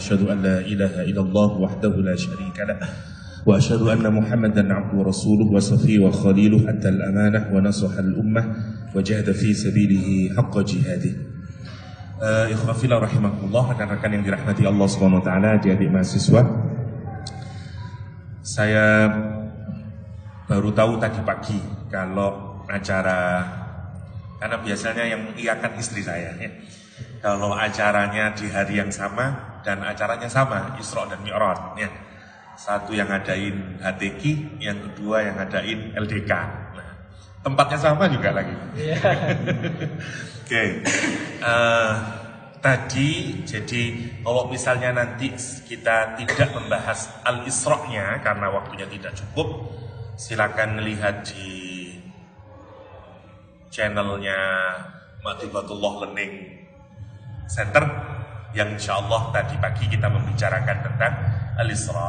أشهد أن لا إله إلا الله وحده لا شريك له وأشهد أن محمدا عبده ورسوله وصفيه وخليله أدى الأمانة ونصح الأمة وجاهد في سبيله حق جهاده. Ikhwafillah rahimahullah, rekan-rekan yang dirahmati Allah Subhanahu wa taala, adik-adik mahasiswa. Saya baru tahu tadi pagi kalau acara, karena biasanya yang mengiyakan istri saya ya. Kalau acaranya di hari yang sama dan acaranya sama, Isra dan Mi'raj ya. Satu yang ngadain HTQ, yang kedua yang ngadain LDK. Nah, tempatnya sama juga lagi. Yeah. Oke. Tadi jadi kalau misalnya nanti kita tidak membahas Al-Isra-nya karena waktunya tidak cukup, silakan lihat di channelnya Ma'rifatullah Learning Center yang insyaallah tadi pagi kita membicarakan tentang Al-Isra.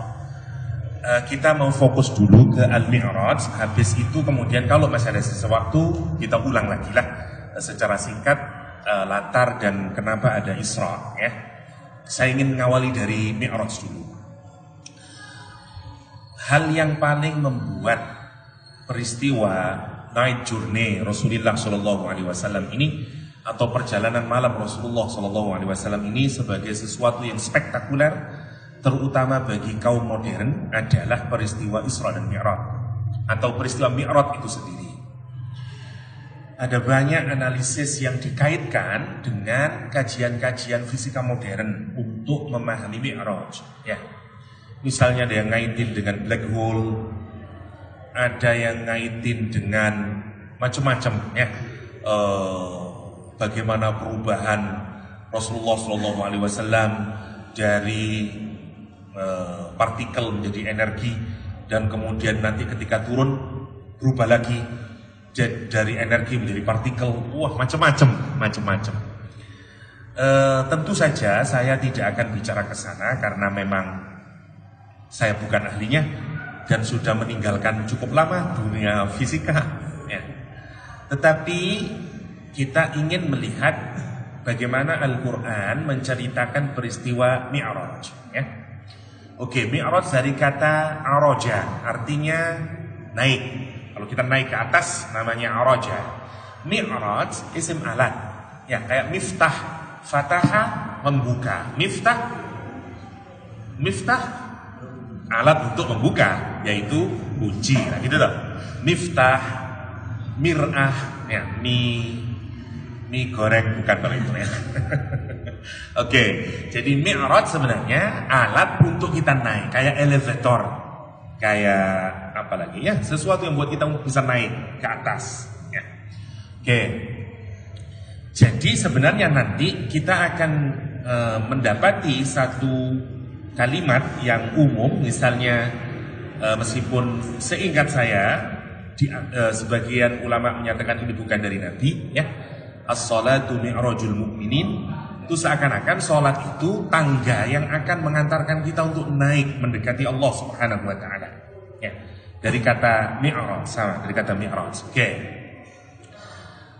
Kita mau fokus dulu ke Al-Mi'raj, habis itu kemudian kalau masih ada sesuatu kita ulang lagi lah secara singkat latar dan kenapa ada Isra ya. Saya ingin mengawali dari Mi'raj dulu. Hal yang paling membuat peristiwa night journey Rasulullah SAW ini atau perjalanan malam Rasulullah SAW ini sebagai sesuatu yang spektakuler, terutama bagi kaum modern, adalah peristiwa Isra dan Mi'raj atau peristiwa Mi'raj itu sendiri. Ada banyak analisis yang dikaitkan dengan kajian-kajian fisika modern untuk memahami Mi'raj ya. Misalnya ada yang ngaitin dengan black hole, ada yang ngaitin dengan macam-macam ya. Bagaimana perubahan Rasulullah SAW dari partikel menjadi energi, dan kemudian nanti ketika turun berubah lagi dari energi menjadi partikel. Wah, macam-macam. Tentu saja saya tidak akan bicara ke sana karena memang saya bukan ahlinya dan sudah meninggalkan cukup lama dunia fisika ya. Tetapi kita ingin melihat bagaimana Al-Quran menceritakan peristiwa Mi'raj ya. Oke, Mi'raj dari kata araja, artinya naik. Kalau kita naik ke atas namanya araja. Mi'raj isim alat ya, kayak miftah, fataha membuka, miftah alat untuk membuka, yaitu kunci. Nah gitu loh. Miftah, mir'ah ya, mie goreng bukan kalau itu ya. Oke, jadi Mi'raj sebenarnya alat untuk kita naik, kayak elevator, kayak apa lagi ya, sesuatu yang buat kita bisa naik ke atas ya. Oke, jadi sebenarnya nanti kita akan mendapati satu kalimat yang umum, misalnya meskipun seingat saya sebagian ulama menyatakan ini bukan dari Nabi ya. As-salatu mi'rajul mu'minin, itu seakan-akan sholat itu tangga yang akan mengantarkan kita untuk naik mendekati Allah Subhanahu wa taala. Ya. Dari kata mi'raj, sama dari kata mi'raj. Oke.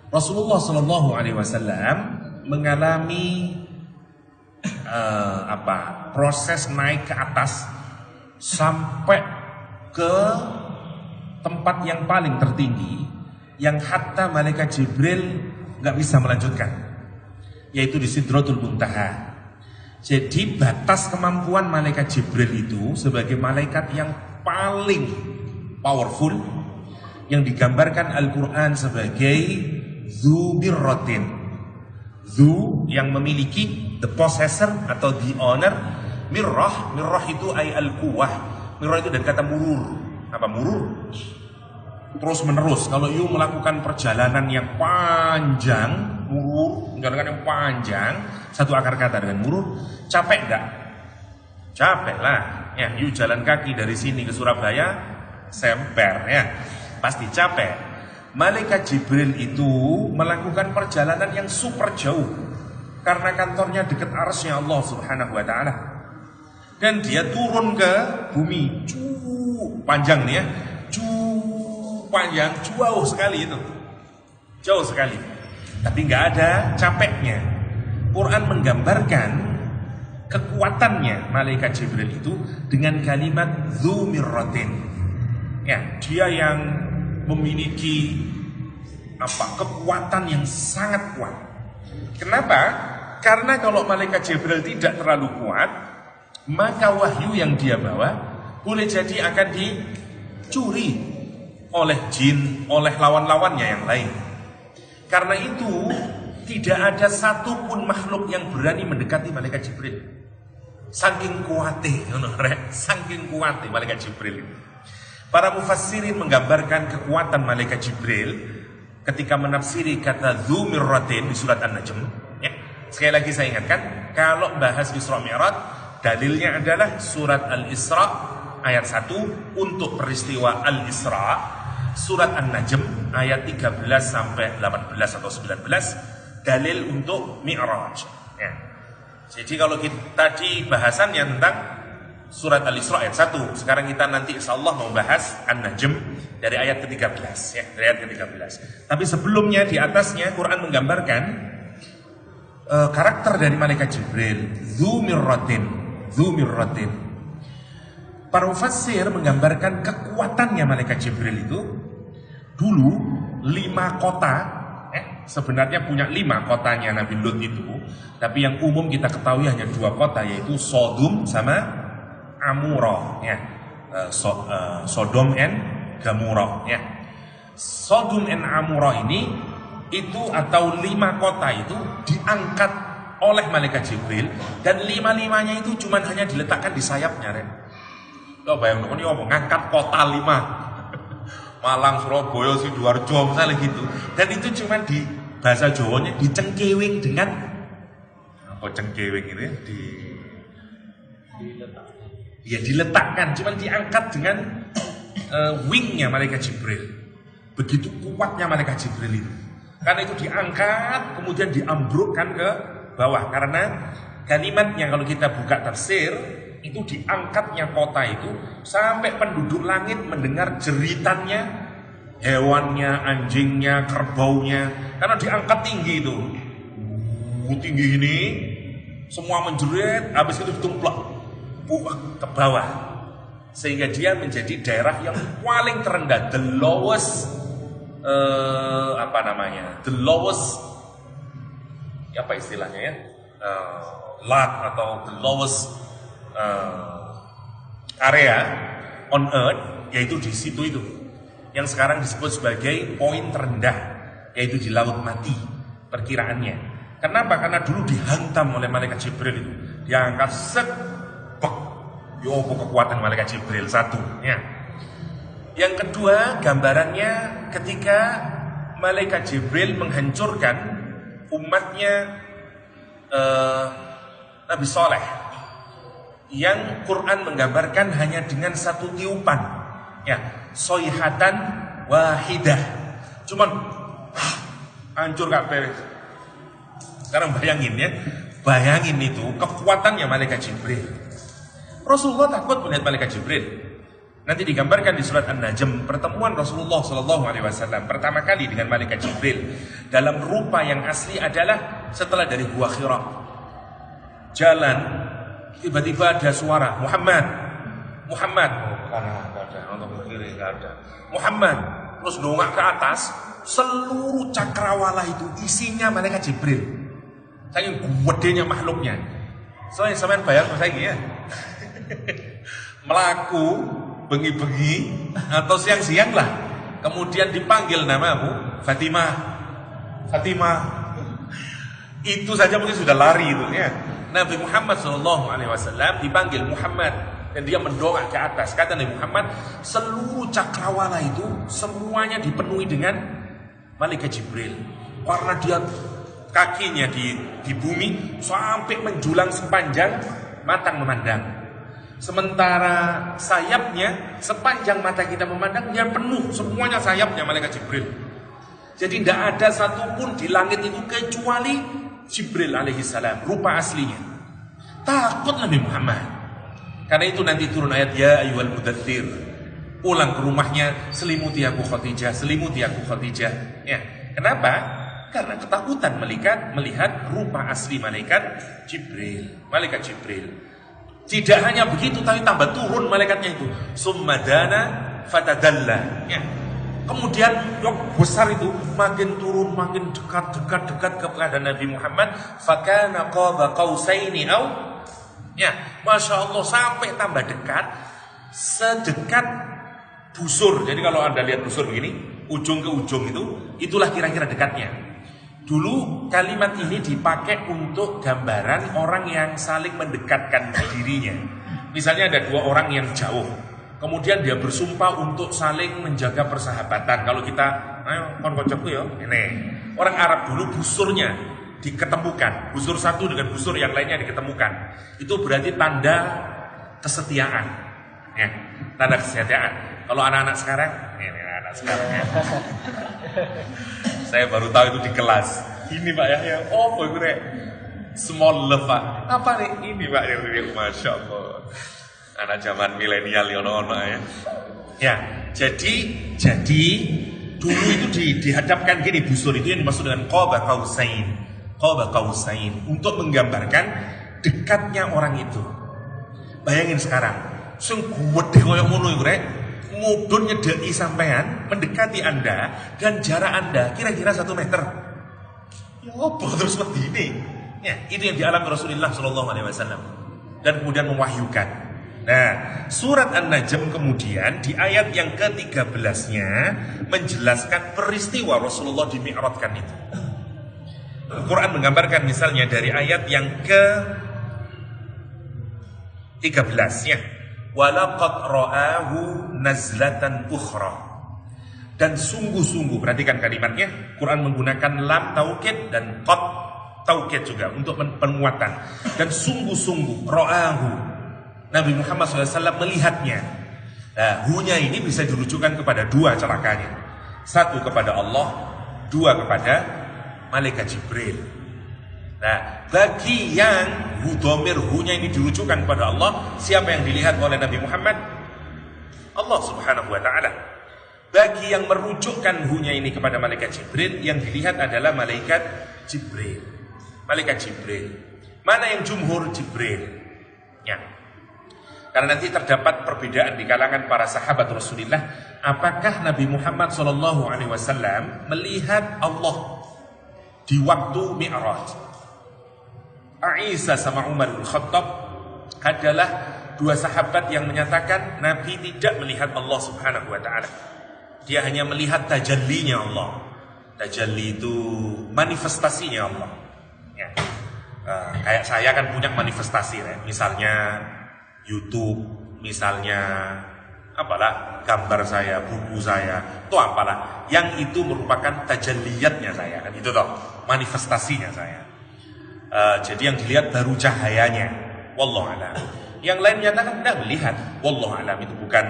Rasulullah sallallahu alaihi wasallam mengalami proses naik ke atas sampai ke tempat yang paling tertinggi yang hatta malaikat Jibril nggak bisa melanjutkan, yaitu di Sidratul Muntaha. Jadi batas kemampuan malaikat Jibril itu sebagai malaikat yang paling powerful, yang digambarkan Al-Quran sebagai Dzu Mirratin, Dzu yang memiliki, the possessor atau the owner. Mirrah itu ay al-quwah. Mirrah itu dari kata murur. Apa murur? Terus menerus. Kalau you melakukan perjalanan yang panjang, murur, perjalanan yang panjang, satu akar kata dengan murur, capek enggak? Capek lah. Ya, you jalan kaki dari sini ke Surabaya, semper ya, pasti capek. Malaikat Jibril itu melakukan perjalanan yang super jauh karena kantornya dekat arsy Allah Subhanahu wa taala. Dan dia turun ke bumi, panjang nih ya, panjang, jauh sekali itu, jauh sekali. Tapi nggak ada capeknya. Quran menggambarkan kekuatannya malaikat Jibril itu dengan kalimat dzu mirratin. Ya, dia yang memiliki kekuatan yang sangat kuat. Kenapa? Karena kalau malaikat Jibril tidak terlalu kuat, maka wahyu yang dia bawa boleh jadi akan dicuri oleh jin, oleh lawan-lawannya yang lain. Karena itu tidak ada satupun makhluk yang berani mendekati malaikat Jibril. Saking kuatnya, saking kuatnya malaikat Jibril. Para mufassirin menggambarkan kekuatan malaikat Jibril ketika menafsiri kata dzu mirratin di surat An-Najm. Ya. Sekali lagi saya ingatkan, kalau bahas Isra Mi'raj, dalilnya adalah surat Al-Isra ayat 1 untuk peristiwa Al-Isra, surat An-Najm ayat 13 sampai 18 atau 19 dalil untuk Mi'raj. Ya. Jadi kalau kita tadi bahasannya tentang surat Al-Isra ayat 1, sekarang kita nanti insyaallah mau bahas An-Najm dari ayat ke-13 ya, dari ayat ke-13. Tapi sebelumnya di atasnya Quran menggambarkan karakter dari malaikat Jibril, dzu mirratin. Para mufassir menggambarkan kekuatannya malaikat Jibril itu dulu 5 kota, sebenarnya punya 5 kotanya Nabi Lut itu, tapi yang umum kita ketahui hanya 2 kota, yaitu Sodom sama Amurah, ya. Sodom and Gamurah, ya. Sodom and Amurah ini itu atau 5 kota itu diangkat oleh malaikat Jibril, dan 5-5-nya itu cuma hanya diletakkan di sayapnya, Ren. Lo bayang ini ngangkat kota 5 Malang, Surabaya, Sidoarjo misalnya gitu, dan itu cuma di bahasa Jawanya dicengkewing dengan cengkewing ini diletakkan, cuma diangkat dengan wingnya malaikat Jibril. Begitu kuatnya malaikat Jibril itu. Karena itu diangkat, kemudian diambrukkan ke bawah. Karena kalimatnya kalau kita buka tafsir, itu diangkatnya kota itu sampai penduduk langit mendengar jeritannya, hewannya, anjingnya, kerbaunya. Karena diangkat tinggi itu, tinggi ini, semua menjerit, habis itu ditumplak ke bawah, sehingga dia menjadi daerah yang paling terendah, the lowest the lowest apa istilahnya ya, lot atau the lowest area on earth, yaitu di situ itu yang sekarang disebut sebagai poin terendah, yaitu di Laut Mati perkiraannya. Kenapa? Karena dulu dihantam oleh malaikat Jibril itu, diangkat kekuatan malaikat Jibril satu ya. Yang kedua, gambarannya ketika malaikat Jibril menghancurkan umatnya Nabi Saleh, yang Quran menggambarkan hanya dengan satu tiupan, ya, soihatan wahidah, cuman hancur kabeh. Sekarang bayangin itu kekuatannya malaikat Jibril. Rasulullah takut melihat malaikat Jibril. Nanti digambarkan di surat An-Najm, pertemuan Rasulullah SAW pertama kali dengan malaikat Jibril dalam rupa yang asli adalah setelah dari Gua Hira. Jalan, tiba-tiba ada suara Muhammad. Muhammad, terus dongak ke atas, seluruh cakrawala itu isinya malaikat Jibril. Saking gedenya makhluknya. Soalnya sampean bayang saya ya. Melaku bengi-bengi atau siang-siang lah, kemudian dipanggil namamu Fatimah, itu saja mungkin sudah lari itu ya. Nabi Muhammad SAW dipanggil Muhammad, dan dia mendongak ke atas. Kata Nabi Muhammad, seluruh cakrawala itu semuanya dipenuhi dengan malaikat Jibril, karena dia kakinya di bumi sampai menjulang sepanjang mata memandang. Sementara sayapnya sepanjang mata kita memandang, dia penuh semuanya sayapnya malaikat Jibril. Jadi tidak ada satupun di langit itu kecuali Jibril alaihissalam, rupa aslinya. Takut Nabi Muhammad. Karena itu nanti turun ayat ya ayyuhal mudaththir, pulang ke rumahnya, selimuti aku Khadijah. Ya. Kenapa? Karena ketakutan melihat rupa asli malaikat Jibril. Malaikat Jibril. Tidak hanya begitu, tapi tambah turun malaikatnya itu. Summadana fatadalla. Ya. Kemudian yang besar itu makin turun, makin dekat kepada Nabi Muhammad. Fakana qaba qausaini aw. Ya, masya Allah sampai tambah dekat, sedekat busur. Jadi kalau Anda lihat busur begini, ujung ke ujung itulah kira-kira dekatnya. Dulu kalimat ini dipakai untuk gambaran orang yang saling mendekatkan dirinya. Misalnya ada dua orang yang jauh, kemudian dia bersumpah untuk saling menjaga persahabatan. Kalau kita, ayo kon kocokku ya, ini orang Arab dulu busurnya diketemukan, busur satu dengan busur yang lainnya diketemukan. Itu berarti tanda kesetiaan, ya, tanda kesetiaan. Kalau anak-anak sekarang, ini anak sekarang. Ya. Saya baru tahu itu di kelas. Ini Pak Yahya, oh gue small love Pak. Apa nih? Ini Pak Yahya, masya Allah. Anak zaman milenial ya. Ya, jadi dulu itu dihadapkan gini, busur itu yang dimaksud dengan qaba qausain untuk menggambarkan dekatnya orang itu. Bayangin sekarang, sing gede koyo ngono iku rek, mudun nyedeki sampean mendekati Anda dan jarak Anda kira-kira 1 meter. Ya apa terus seperti ini? Ya, itu yang dialami Rasulullah SAW dan kemudian mewahyukan. Nah, surat An-Najm kemudian di ayat yang ke-13-nya menjelaskan peristiwa Rasulullah dimi'rajkan itu. Al-Quran menggambarkan misalnya dari ayat yang ke-13 ya. Walaqad ra'ahu nazlatan ukhra. Dan sungguh-sungguh, perhatikan kalimatnya, Quran menggunakan lam taukid dan qad taukid juga untuk penguatan. Dan sungguh-sungguh ra'ahu, Nabi Muhammad SAW melihatnya. Nah, hunya ini bisa dirujukan kepada dua celakanya. Satu kepada Allah, dua kepada malaikat Jibril. Nah, bagi yang dhamir hunya ini dirujukan kepada Allah, siapa yang dilihat oleh Nabi Muhammad? Allah Subhanahu wa taala. Bagi yang merujukkan hunya ini kepada malaikat Jibril, yang dilihat adalah malaikat Jibril. Malaikat Jibril. Mana yang jumhur? Jibril. Ya. Karena nanti terdapat perbedaan di kalangan para sahabat Rasulullah, apakah Nabi Muhammad SAW melihat Allah di waktu Mi'raj? Aisyah sama Umar bin Khattab adalah dua sahabat yang menyatakan Nabi tidak melihat Allah Subhanahu wa taala. Dia hanya melihat tajallinya Allah. Tajalli itu manifestasinya Allah. Ya. Kayak saya kan punya manifestasi ya. Misalnya YouTube, misalnya apalah gambar saya, buku saya, itu apalah yang itu merupakan tajalliyatnya saya kan, itu toh manifestasinya saya. Jadi yang dilihat baru cahayanya, wallahu a'lam. Yang lain menyatakan tidak melihat, wallahu a'lam. Itu bukan,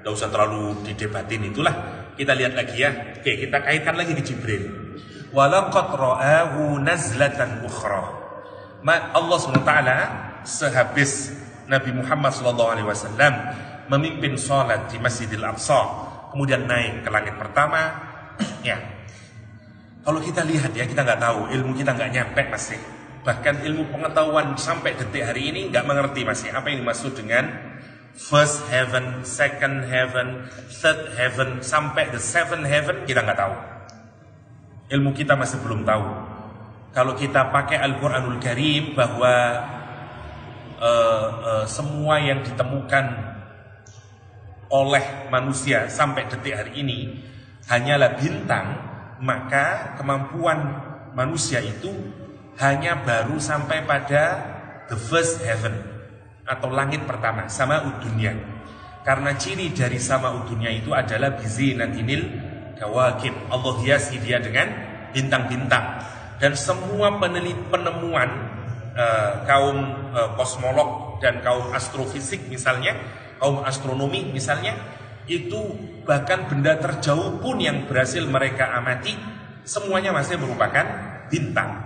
tidak usah terlalu didebatin, itulah. Kita lihat lagi ya. Oke, kita kaitkan lagi di Jibril. Walaqad ra'ahu nazlatan ukhra. Allah SWT sehabis Nabi Muhammad SAW memimpin sholat di Masjidil Aqsa, kemudian naik ke langit pertama. Ya, kalau kita lihat ya, kita nggak tahu, ilmu kita nggak nyampe masih. Bahkan ilmu pengetahuan sampai detik hari ini nggak mengerti masih apa yang dimaksud dengan first heaven, second heaven, third heaven, sampai the seventh heaven kita nggak tahu. Ilmu kita masih belum tahu. Kalau kita pakai Al-Quranul Karim bahwa semua yang ditemukan oleh manusia sampai detik hari ini hanyalah bintang, maka kemampuan manusia itu hanya baru sampai pada the first heaven atau langit pertama, sama'ud dunya. Karena ciri dari sama'ud dunya itu adalah bizinatinil kawakib. Allah hiasi dia dengan bintang-bintang. Dan semua penemuan kaum kosmolog dan kaum astrofisik misalnya, kaum astronomi misalnya, itu bahkan benda terjauh pun yang berhasil mereka amati, semuanya masih merupakan bintang.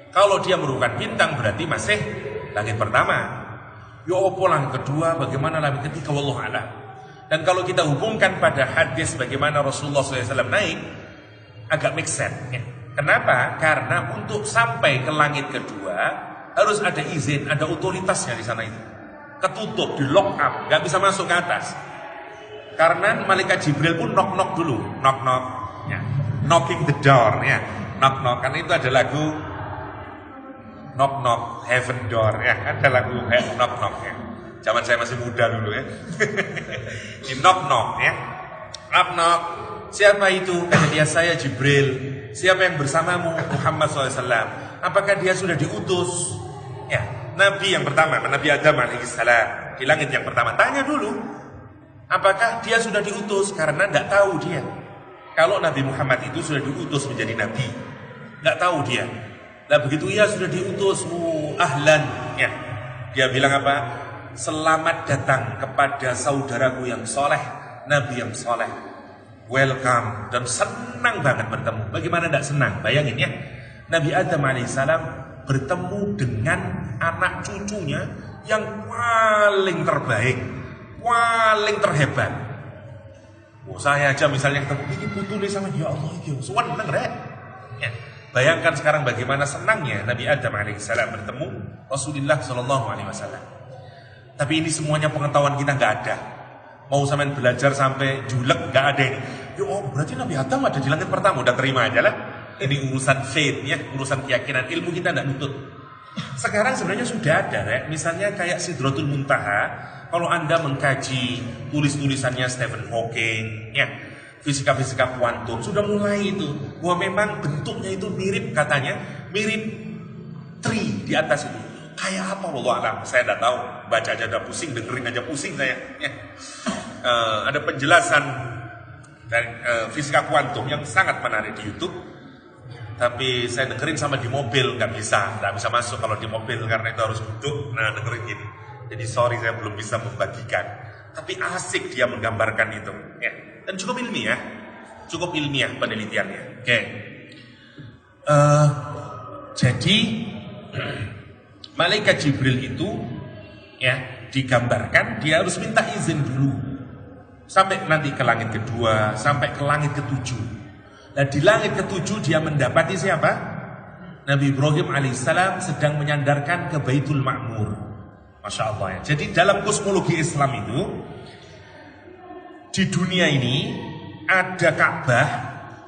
Kalau dia merupakan bintang berarti masih langit pertama. Ya apa langit kedua, bagaimana langit ketiga, wallahu a'lam. Dan kalau kita hubungkan pada hadis bagaimana Rasulullah SAW naik, agak make sense ya. Kenapa? Karena untuk sampai ke langit kedua harus ada izin, ada otoritasnya di sana itu. Ketutup, di lock up, nggak bisa masuk ke atas. Karena malaikat Jibril pun knock dulu, knock ya. Knocking the door, ya, knock. Karena itu ada lagu knock heaven door, ya, ada lagu knock ya. Zaman saya masih muda dulu ya. Di knock ya, knock. Siapa itu? Kata dia, saya Jibril. Siapa yang bersamamu? Muhammad SAW. Apakah dia sudah diutus? Ya, Nabi yang pertama, Nabi Adam alaihissalam di langit yang pertama. Tanya dulu, apakah dia sudah diutus? Karena tidak tahu dia. Kalau Nabi Muhammad itu sudah diutus menjadi Nabi, tidak tahu dia. Nah begitu ia sudah diutus, ahlan. Ya, dia bilang apa? Selamat datang kepada saudaraku yang soleh, Nabi yang soleh. Welcome, dan senang banget bertemu. Bagaimana tidak senang? Bayangin ya, Nabi Adam alaihissalam bertemu dengan anak cucunya yang paling terbaik, paling terhebat. Saya aja misalnya ketemu ini putu nih sama ya Allah, ya seneng rek. Ya. Bayangkan sekarang bagaimana senangnya Nabi Adam alaihissalam bertemu Rasulullah SAW. Tapi ini semuanya pengetahuan kita nggak ada. Mau sampean belajar sampai julek nggak ada ini. Ya oh berarti Nabi Adam ada di langit pertama, udah terima aja lah. Ini urusan faith ya, urusan keyakinan, ilmu kita tidak nutut. Sekarang sebenarnya sudah ada ya, misalnya kayak Sidratul Muntaha. Kalau Anda mengkaji tulis-tulisannya Stephen Hawking, ya fisika-fisika kuantum sudah mulai itu, bahwa memang bentuknya itu mirip, katanya mirip tree di atas itu. Kayak apa wallahu alam, saya tidak tahu. Baca aja udah pusing, dengerin aja pusing saya. Ya. Ada penjelasan dari fisika kuantum yang sangat menarik di YouTube. Tapi saya dengerin sama di mobil, nggak bisa masuk kalau di mobil karena itu harus duduk. Nah dengerin gini. Jadi sorry saya belum bisa membagikan. Tapi asik dia menggambarkan itu. Ya. Dan cukup ilmiah penelitiannya. Oke. Jadi malaikat Jibril itu ya digambarkan dia harus minta izin dulu sampai nanti ke langit kedua, sampai ke langit ketujuh. Nah di langit ketujuh dia mendapati siapa? Nabi Ibrahim alaihissalam sedang menyandarkan ke Baitul Ma'mur. Masya Allah ya. Jadi dalam kosmologi Islam itu di dunia ini ada Ka'bah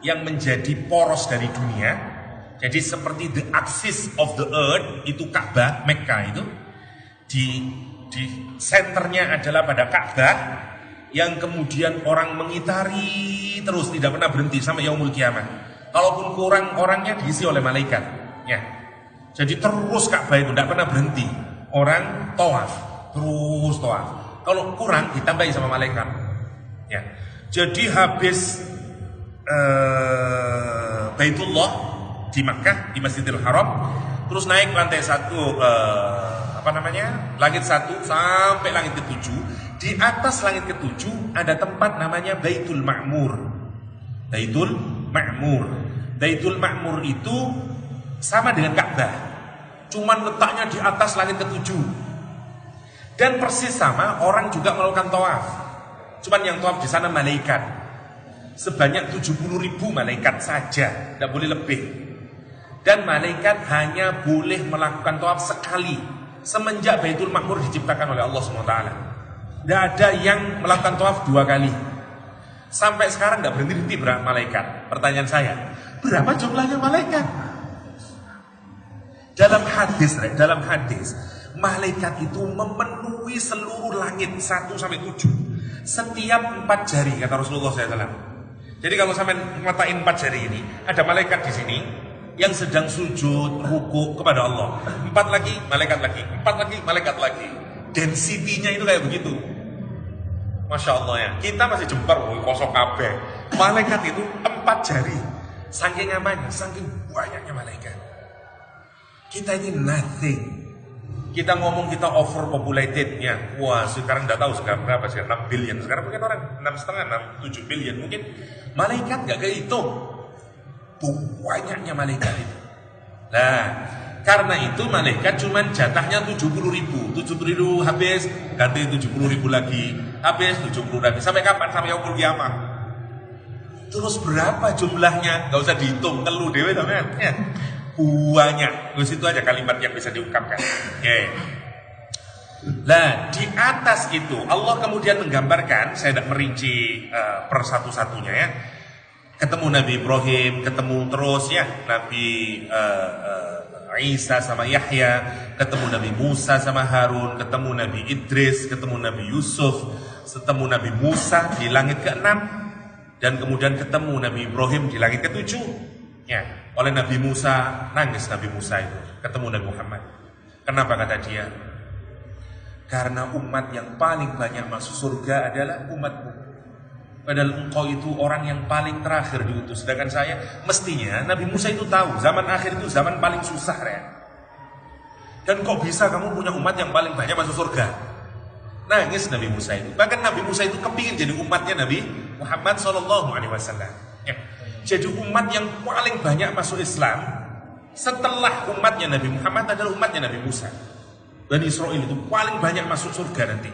yang menjadi poros dari dunia. Jadi seperti the axis of the earth itu Ka'bah, Mekah itu di senternya adalah pada Ka'bah yang kemudian orang mengitari terus tidak pernah berhenti sampai yaumul kiamah. Kalaupun kurang orangnya diisi oleh malaikat. Ya. Jadi terus Ka'bah itu tidak pernah berhenti. Orang tawaf, terus tawaf. Kalau kurang ditambahi sama malaikat. Ya. Jadi habis Baitullah di Makkah, di Masjidil Haram, terus naik lantai 1 langit 1 sampai langit ke-7. Di atas langit ke-7 ada tempat namanya Baitul Ma'mur. Baitul Ma'mur. Baitul Ma'mur itu sama dengan Ka'bah, cuman letaknya di atas langit ke-7. Dan persis sama orang juga melakukan tawaf. Cuman yang tawaf di sana malaikat. Sebanyak 70.000 malaikat saja, tidak boleh lebih. Dan malaikat hanya boleh melakukan tawaf sekali semenjak Baitul Ma'mur diciptakan oleh Allah SWT. Tidak ada yang melakukan tawaf 2 kali. Sampai sekarang tidak berhenti berapa malaikat. Pertanyaan saya, berapa jumlahnya malaikat? Dalam hadis, malaikat itu memenuhi seluruh langit 1 sampai 7 setiap 4 jari kata Rasulullah SAW. Jadi kalau sampai ngeletain 4 jari ini, ada malaikat di sini yang sedang sujud, ruku kepada Allah. 4 lagi, malaikat lagi. 4 lagi, malaikat lagi. Density-nya itu kayak begitu. Masya Allah ya. Kita masih jembar, kosong kabeh. Malaikat itu 4 jari. Saking apanya? Saking banyaknya malaikat. Kita ini nothing. Kita ngomong kita overpopulated ya. Wah, sekarang enggak tahu sekarang berapa sih? 6 billion. Sekarang mungkin orang 6,5, 7 billion mungkin. Malaikat enggak kehitung. Banyaknya malaikat itu. Nah, karena itu malaikat cuma jatahnya 70.000. 70.000 habis, ganti 70.000 lagi. Habis 70 lagi. Sampai kapan? Sampai yaumul kiamah. Terus berapa jumlahnya? Gak usah dihitung, telu dewe teman. Ya. Banyak. Terus itu aja kalimat yang bisa diungkapkan. Okay. Nah, di atas itu Allah kemudian menggambarkan, saya tidak merinci per satu-satunya ya. Ketemu Nabi Ibrahim, ketemu terus ya Nabi Isa sama Yahya, ketemu Nabi Musa sama Harun, ketemu Nabi Idris, ketemu Nabi Yusuf, ketemu Nabi Musa di langit ke-6, dan kemudian ketemu Nabi Ibrahim di langit ke-7. Ya, oleh Nabi Musa, nangis Nabi Musa itu, ketemu Nabi Muhammad. Kenapa kata dia? Karena umat yang paling banyak masuk surga adalah umatmu. Padahal engkau itu orang yang paling terakhir diutus. Sedangkan saya, mestinya Nabi Musa itu tahu zaman akhir itu zaman paling susah ya. Dan kok bisa kamu punya umat yang paling banyak masuk surga? Nangis Nabi Musa itu. Bahkan Nabi Musa itu kepingin jadi umatnya Nabi Muhammad SAW ya. Jadi umat yang paling banyak masuk Islam setelah umatnya Nabi Muhammad adalah umatnya Nabi Musa. Bani Israel itu paling banyak masuk surga nanti.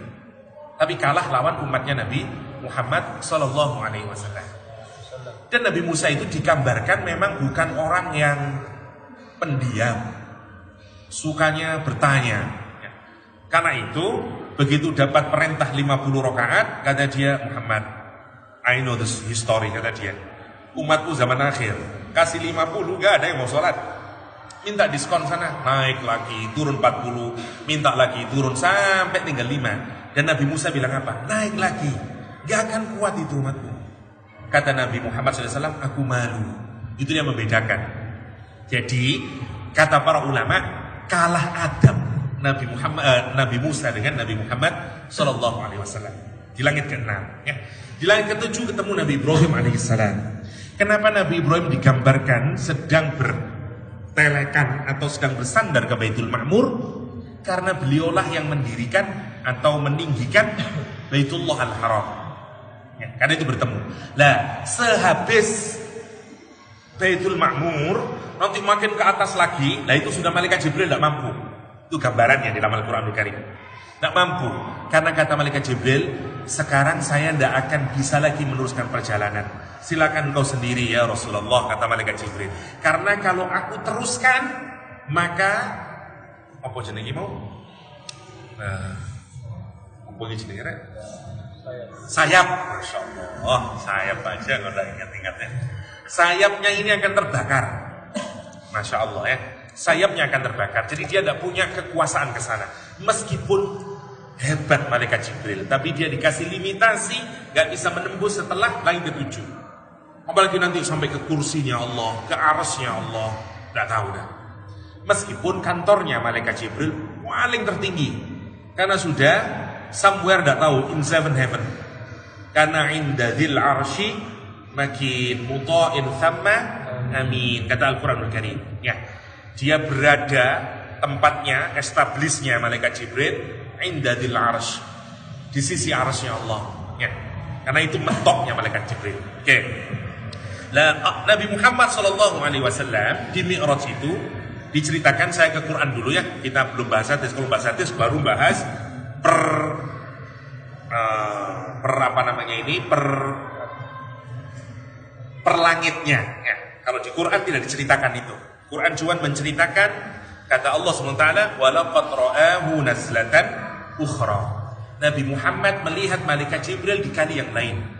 Tapi kalah lawan umatnya Nabi Muhammad SAW. Dan Nabi Musa itu digambarkan memang bukan orang yang pendiam, sukanya bertanya. Karena itu begitu dapat perintah 50 rakaat, kata dia, Muhammad, I know this history, kata dia. Umatku zaman akhir kasih 50, gak ada yang mau sholat. Minta diskon sana, naik lagi, turun 40, minta lagi, turun sampai tinggal 5. Dan Nabi Musa bilang apa? Naik lagi, gak akan kuat itu umatku. Kata Nabi Muhammad SAW, aku malu. Itu yang membedakan. Jadi kata para ulama, kalah adab Nabi Musa dengan Nabi Muhammad SAW di langit ke-6 ya. Di langit ke-7 ketemu Nabi Ibrahim alaihissalam. Kenapa Nabi Ibrahim digambarkan sedang bertelekan atau sedang bersandar ke Baitul Ma'mur? Karena beliaulah yang mendirikan atau meninggikan Baitullah Al-Haram ya, karena itu bertemu. Lah, sehabis Baitul Ma'mur nanti makin ke atas lagi, lah itu sudah malaikat Jibril tidak mampu. Itu gambarannya di dalam Al-Quranul Karim. Tidak mampu, karena kata malaikat Jibril, sekarang saya tidak akan bisa lagi meneruskan perjalanan. Silakan kau sendiri ya Rasulullah, kata malaikat Jibril. Karena kalau aku teruskan, maka apa jenenge mau? Apa jenenge rek? Sayap. Masya Allah, sayap aja nggak ada ingat-ingatnya. Sayapnya ini akan terbakar. Masya Allah ya. Sayapnya akan terbakar. Jadi dia tidak punya kekuasaan ke sana. Meskipun hebat malaikat Jibril, tapi dia dikasih limitasi, gak bisa menembus setelah langit ke-7. Apalagi nanti sampai ke kursinya Allah, ke arasnya Allah, gak tahu dah. Meskipun kantornya malaikat Jibril paling tertinggi, karena sudah somewhere gak tahu in 7 heaven. Karena inda dzil arsy makin muta'in thamma amin, kata Al-Quranul Karim ya. Dia berada tempatnya, establishnya malaikat Jibril inda dzil arsy, di sisi arsy Allah ya. Karena itu mentoknya malaikat Jibril. Oke. Nah, Nabi Muhammad SAW di Mi'raj itu diceritakan, saya ke Quran dulu ya. Kita belum bahas hadis, kalau bahas hadis baru bahas per langitnya ya. Kalau di Quran tidak diceritakan itu. Quran cuma menceritakan kata Allah SWT, walaqad ra'ahu nazlatan ukhra. Nabi Muhammad melihat malaikat Jibril di kali yang lain.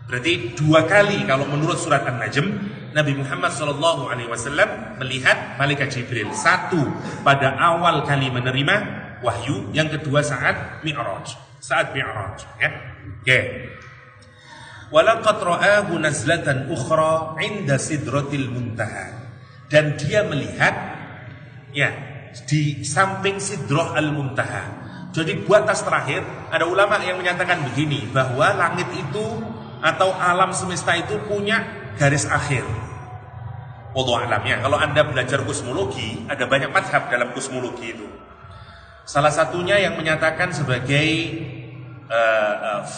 Berarti 2 kali kalau menurut surat An-Najm, Nabi Muhammad SAW melihat malaikat Jibril. 1 pada awal kali menerima wahyu, yang kedua saat Mi'raj. Saat Mi'raj ya. Oke. Walaqad ra'ahu nazlatan ukhra 'inda sidratil muntaha. Dan dia melihat ya di samping Sidrah Al-Muntaha. Jadi batas terakhir, ada ulama yang menyatakan begini, bahwa langit itu atau alam semesta itu punya garis akhir. Wallahu a'lam ya. Kalau Anda belajar kosmologi, ada banyak mazhab dalam kosmologi itu. Salah satunya yang menyatakan sebagai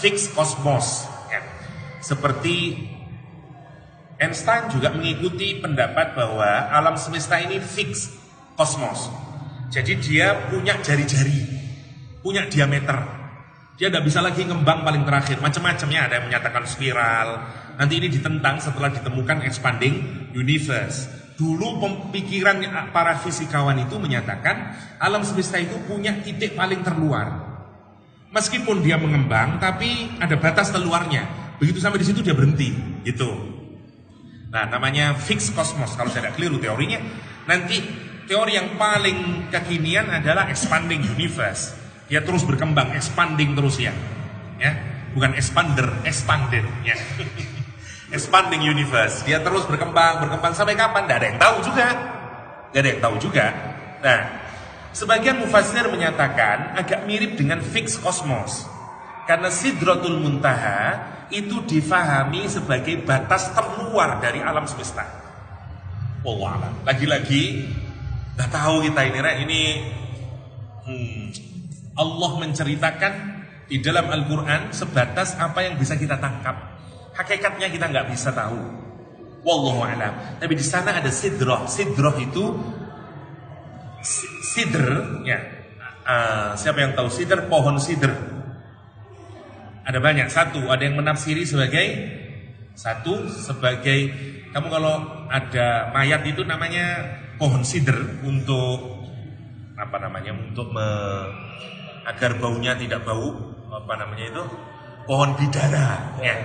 fixed cosmos ya. Seperti Einstein juga mengikuti pendapat bahwa alam semesta ini fix kosmos. Jadi dia punya jari-jari, punya diameter. Dia tidak bisa lagi ngembang paling terakhir. Macam-macamnya, ada yang menyatakan spiral, Nanti ini ditentang setelah ditemukan expanding universe. Dulu pemikiran para fisikawan itu menyatakan alam semesta itu punya titik paling terluar. Meskipun dia mengembang, tapi ada batas terluarnya. Begitu sampai di situ dia berhenti, gitu. Nah, namanya fixed cosmos. Kalau saya tidak keliru teorinya, nanti teori yang paling kekinian adalah expanding universe. Dia terus berkembang, expanding terus ya. Bukan expander, expanded ya. Expanding universe. Dia terus berkembang sampai kapan? Tidak ada yang tahu juga. Nah, sebagian mufassir menyatakan agak mirip dengan fixed cosmos. Karena Sidratul Muntaha itu difahami sebagai batas terluar dari alam semesta. Wallah, lagi-lagi nggak tahu kita ini Allah menceritakan di dalam Al-Quran sebatas apa yang bisa kita tangkap. Hakikatnya kita nggak bisa tahu. Wallahu a'lam. Tapi di sana ada sidrah. Sidrah itu sidr, ya. Siapa yang tahu sidr? Pohon sidr. Ada banyak. Satu, ada yang menafsiri sebagai kamu kalau ada mayat itu namanya pohon sidr untuk apa namanya? Untuk agar baunya tidak bau, pohon bidara, ya.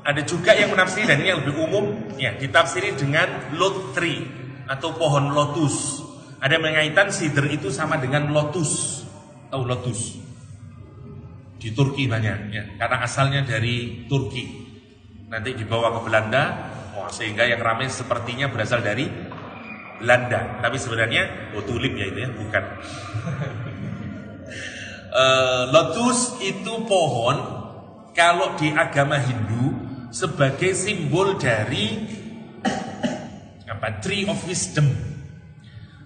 Ada juga yang menafsiri, dan ini yang lebih umum, ya, ditafsiri dengan lot tree atau pohon lotus. Ada yang mengaitkan sidr itu sama dengan lotus. Tahu lotus? Di Turki banyak, ya, karena asalnya dari Turki. Nanti dibawa ke Belanda, sehingga yang ramai sepertinya berasal dari Belanda. Tapi sebenarnya tulip ya itu ya, bukan. Lotus itu pohon kalau di agama Hindu sebagai simbol dari tree of wisdom.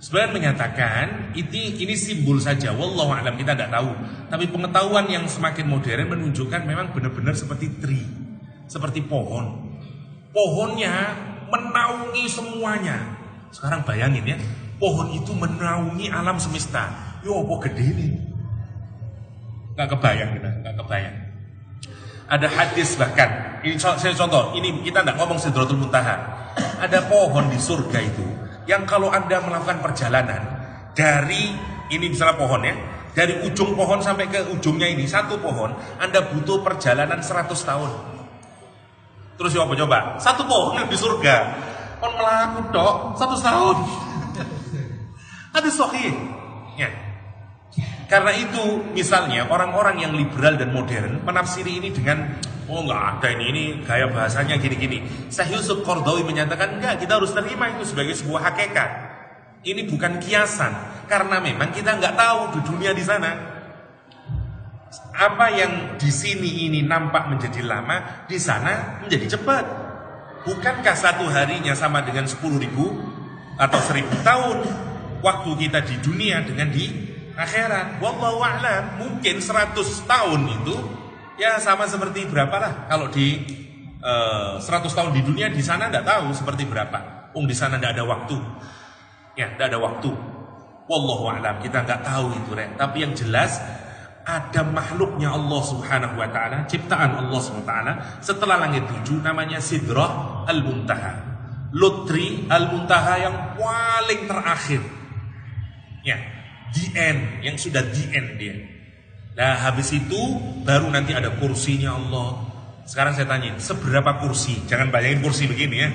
Sebenarnya menyatakan ini simbol saja, wallahu a'lam, kita tidak tahu. Tapi pengetahuan yang semakin modern menunjukkan memang benar-benar seperti tree, seperti pohon. Pohonnya menaungi semuanya. Sekarang bayangin ya, pohon itu menaungi alam semesta. Yo, apa gede ini? Gak kebayang. Ada hadis bahkan, ini saya contoh, ini kita tidak ngomong Sidratul Muntaha. Ada pohon di surga itu yang kalau Anda melakukan perjalanan dari ini misalnya pohon ya, dari ujung pohon sampai ke ujungnya ini satu pohon, Anda butuh perjalanan 100 tahun. Terus coba satu pohon di surga kon melaku dok 100 tahun. Hadis sahih. Ya. Karena itu misalnya orang-orang yang liberal dan modern menafsiri ini dengan nggak ada ini gaya bahasanya gini-gini. Syekh Yusuf Qaradawi menyatakan enggak, kita harus terima itu sebagai sebuah hakikat. Ini bukan kiasan, karena memang kita nggak tahu di dunia di sana. Apa yang di sini ini nampak menjadi lama, di sana menjadi cepat. Bukankah satu harinya sama dengan 10.000 atau 1.000 tahun waktu kita di dunia dengan di akhirat? Wallahu a'lam. Mungkin 100 tahun itu ya sama seperti berapa lah. Kalau di 100 tahun di dunia, di sana tidak tahu seperti berapa. Di sana tidak ada waktu. Ya, tidak ada waktu. Wallahu a'lam. Kita nggak tahu itu, Tapi yang jelas ada makhluknya Allah Subhanahu wa taala, ciptaan Allah Subhanahu wa taala setelah langit 7, namanya Sidrah Al-Muntaha. Lutri Al-Muntaha yang paling terakhir. Ya, the end, yang sudah the end dia. Nah, habis itu baru nanti ada kursinya Allah. Sekarang saya tanya, seberapa kursi? Jangan bayangin kursi begini ya.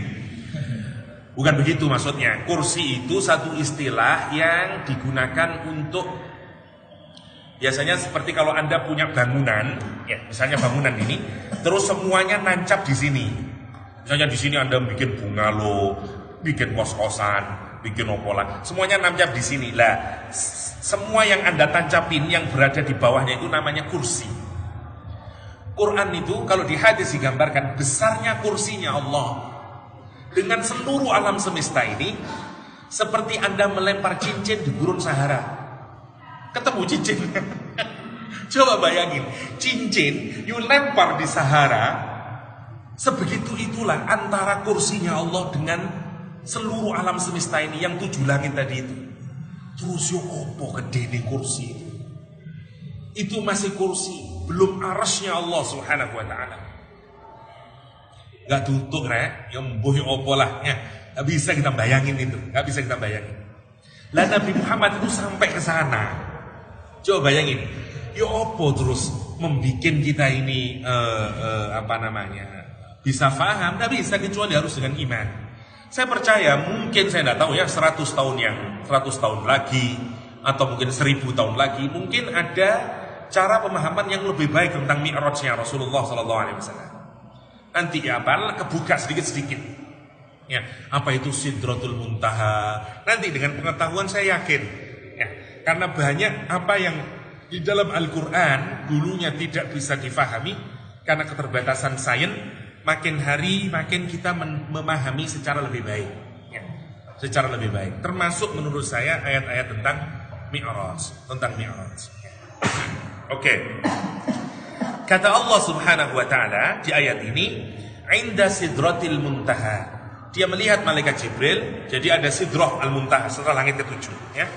Bukan begitu maksudnya. Kursi itu satu istilah yang digunakan untuk, biasanya seperti kalau Anda punya bangunan, ya, misalnya bangunan ini, terus semuanya nancap di sini. Misalnya di sini Anda bikin bungalow, bikin kos-kosan, bikin opola, semuanya nancap di sini. Lah, semua yang Anda tancapin yang berada di bawahnya itu namanya kursi. Quran itu kalau di hadis digambarkan besarnya kursinya Allah dengan seluruh alam semesta ini seperti Anda melempar cincin di gurun Sahara. Ketemu cincin. Coba bayangin, cincin you lempar di Sahara, sebegitu itulah antara kursinya Allah dengan seluruh alam semesta ini yang 7 langit tadi itu. Terus yo opo gede nih kursi itu masih kursi, belum arasnya Allah Subhanahu wa taala. nggak tutup rek, yang mbuh opo lah, ya. Nggak bisa kita bayangin itu, nggak bisa kita bayangin. Lah Nabi Muhammad itu sampai ke sana. Coba bayangin, ya opo terus membikin kita ini bisa paham, nggak bisa kecuali harus dengan iman. Saya percaya mungkin saya tidak tahu ya 100 tahun lagi atau mungkin 1000 tahun lagi mungkin ada cara pemahaman yang lebih baik tentang Mi'rajnya Rasulullah SAW. Nanti ya kebuka sedikit-sedikit. Ya, apa itu Sidratul Muntaha? Nanti dengan pengetahuan saya yakin. Ya, karena banyak apa yang di dalam Al-Quran dulunya tidak bisa difahami karena keterbatasan sains, makin hari makin kita memahami secara lebih baik. Ya, secara lebih baik. Termasuk menurut saya ayat-ayat tentang Mi'raj, Oke. Kata Allah Subhanahu wa taala di ayat ini, "Inda Sidratil Muntaha." Dia melihat malaikat Jibril, jadi ada Sidrah Al-Muntaha setelah langit ke-7, ya.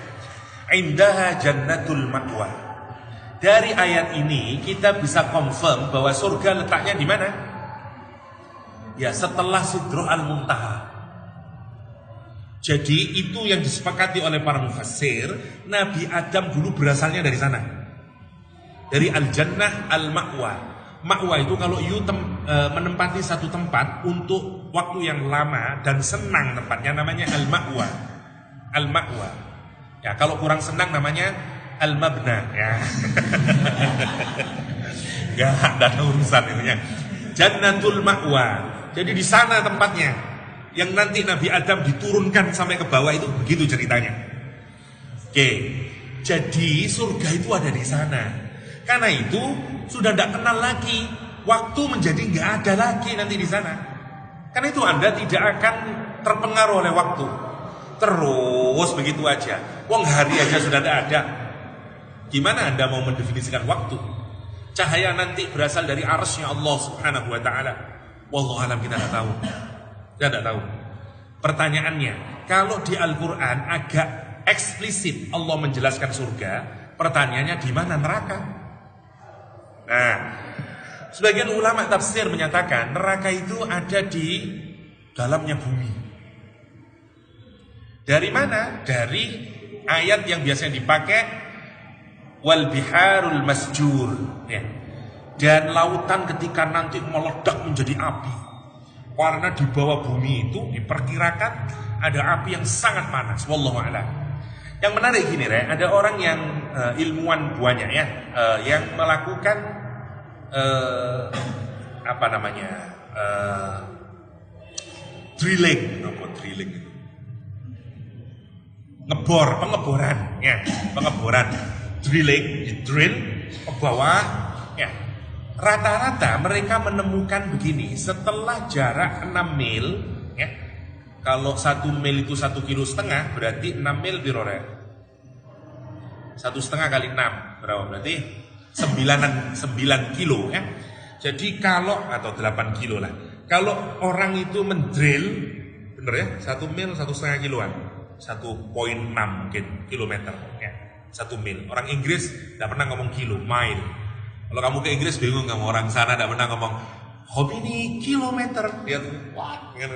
Indaha Jannatul Ma'wa. Dari ayat ini kita bisa confirm bahwa surga letaknya di mana? Ya, setelah Sidrah Al-Muntaha. Jadi itu yang disepakati oleh para mufassir, Nabi Adam dulu berasalnya dari sana. Dari Al-Jannah Al-Ma'wa. Ma'wa itu kalau menempati satu tempat untuk waktu yang lama dan senang tempatnya namanya Al-Ma'wa. Al-Ma'wa. Ya, kalau kurang senang namanya Al-Mabna, ya. Gak ada urusan itu ya. Jannatul Ma'wa. Jadi di sana tempatnya. Yang nanti Nabi Adam diturunkan sampai ke bawah itu begitu ceritanya. Oke. Jadi surga itu ada di sana. Karena itu sudah tidak kenal lagi, waktu menjadi nggak ada lagi nanti di sana. Karena itu Anda tidak akan terpengaruh oleh waktu. Terus begitu aja. Wong hari aja sudah tidak ada. Gimana Anda mau mendefinisikan waktu? Cahaya nanti berasal dari arsy-Nya Allah Subhanahu wa taala. Wallahu alam, kita tidak tahu. Kita tidak tahu. Pertanyaannya, kalau di Al-Qur'an agak eksplisit Allah menjelaskan surga, pertanyaannya di mana neraka? Nah, sebagian ulama tafsir menyatakan neraka itu ada di dalamnya bumi. Dari mana? Dari ayat yang biasanya dipakai wal biharul masjur, ya. Dan lautan ketika nanti meledak menjadi api. Karena di bawah bumi itu diperkirakan ada api yang sangat panas. Wallahu a'lam. Yang menarik gini, ada orang yang ilmuwan banyak ya, yang melakukan drilling itu, pengeboran, ya, drilling, di drill ke bawah, ya. Rata-rata mereka menemukan begini, setelah jarak 6 mil, ya. Kalau 1 mil itu 1,5 kilo, berarti 6 mil birore. 1,5 kali 6 berapa? Berarti 9 kilo, ya. Jadi kalau, atau 8 kilo lah. Kalau orang itu mendrill, bener ya, 1 mil 1,5 kiloan, 1,6 mungkin kilometer, ya. 1 mil. Orang Inggris tidak pernah ngomong kilo, mile. Kalau kamu ke Inggris bingung, kamu orang sana tidak pernah ngomong hobi ini kilometer, dia tuh what, ya.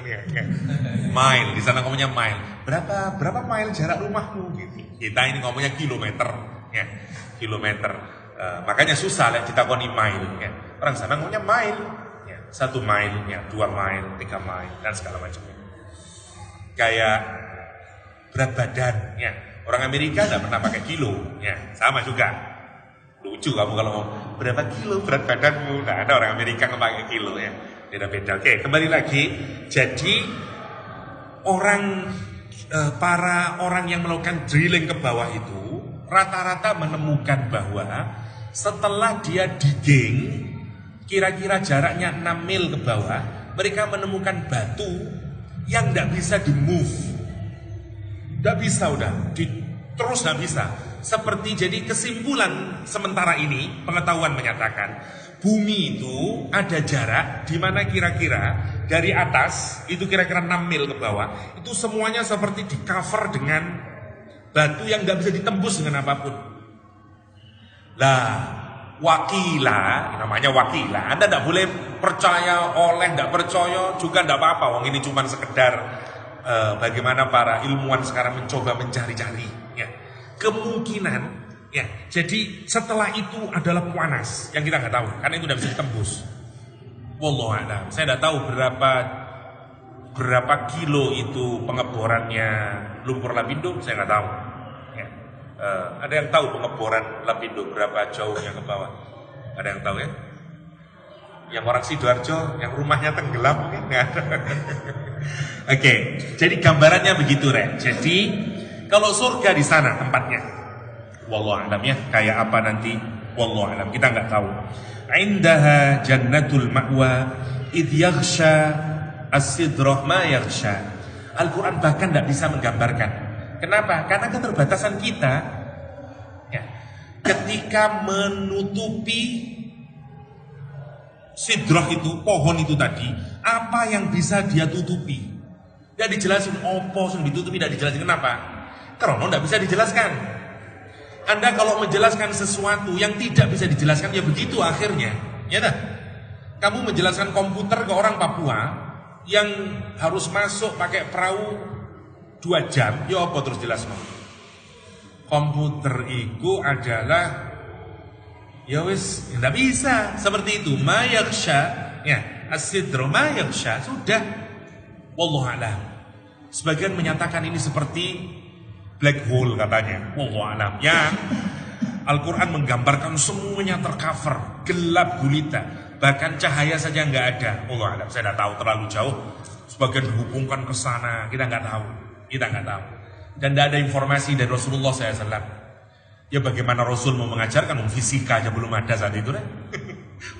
Mile, di sana ngomongnya mile. Berapa mile jarak rumahmu gitu. Kita ini ngomongnya kilometer, ya, kilometer. Makanya susah lah kita koni mile, ya. Orang sana ngomongnya mile, ya. 1 mile, ya, 2 mile, 3 mile dan segala macamnya. Kayak berat badan, ya. Orang Amerika tidak pernah pakai kilo, ya, sama juga. Lucu kamu kalau mau berapa kilo berat badanmu, nah ada orang Amerika yang pakai kilo, ya, beda-beda. Oke, kembali lagi. Jadi para orang yang melakukan drilling ke bawah itu rata-rata menemukan bahwa setelah dia digging kira-kira jaraknya 6 mil ke bawah, mereka menemukan batu yang tidak bisa di move, tidak bisa terus tidak bisa. Seperti, jadi kesimpulan sementara ini pengetahuan menyatakan bumi itu ada jarak di mana kira-kira dari atas itu kira-kira 6 mil ke bawah itu semuanya seperti di cover dengan batu yang nggak bisa ditembus dengan apapun. Lah wakila, namanya wakila. Anda tidak boleh percaya oleh, tidak percaya juga tidak apa-apa. Wong ini cuma sekedar bagaimana para ilmuwan sekarang mencoba mencari-cari. Ya. Kemungkinan, ya. Jadi setelah itu adalah panas yang kita nggak tahu, karena itu tidak bisa ditembus. Wallahu a'lam. Saya tidak tahu berapa kilo itu pengeborannya lumpur Lapindo, saya nggak tahu. Ya. Ada yang tahu pengeboran Lapindo berapa jauhnya ke bawah? Ada yang tahu ya? Yang orang Sidoarjo, yang rumahnya tenggelam mungkin nggak ada. Oke, jadi gambarannya begitu, Rek. Jadi kalau surga di sana tempatnya, wallahu a'lam ya, kayak apa nanti, wallahu a'lam, kita nggak tahu. Indaha jannatul ma'wa idh yaghsha as-sidrah ma yaghsha. Al-Quran bahkan tidak bisa menggambarkan. Kenapa? Karena keterbatasan kita. Ya. Ketika menutupi sidrah itu, pohon itu tadi, apa yang bisa dia tutupi? Tidak dijelasin, opo yang ditutupi, tidak dijelasin. Kenapa? Karena tidak bisa dijelaskan. Anda kalau menjelaskan sesuatu yang tidak bisa dijelaskan, ya begitu akhirnya. Ya dah. Kamu menjelaskan komputer ke orang Papua yang harus masuk pakai perahu 2 jam, ya apa terus jelas no? Komputer itu adalah ya wis, tidak bisa seperti itu. Ma yaghsha, ya, as-sidra ma yaghsha, sudah. Wallahu a'lam. Sebagian menyatakan ini seperti black hole katanya. Wallahu a'lam. Ya, Al-Quran menggambarkan semuanya tercover, gelap gulita, bahkan cahaya saja nggak ada. Wallahu a'lam. Saya tidak tahu, terlalu jauh. Sebagian dihubungkan ke sana, kita nggak tahu. Dan tidak ada informasi dari Rasulullah SAW. Ya bagaimana Rasul mau mengajarkan, fisika aja belum ada saat itu kan?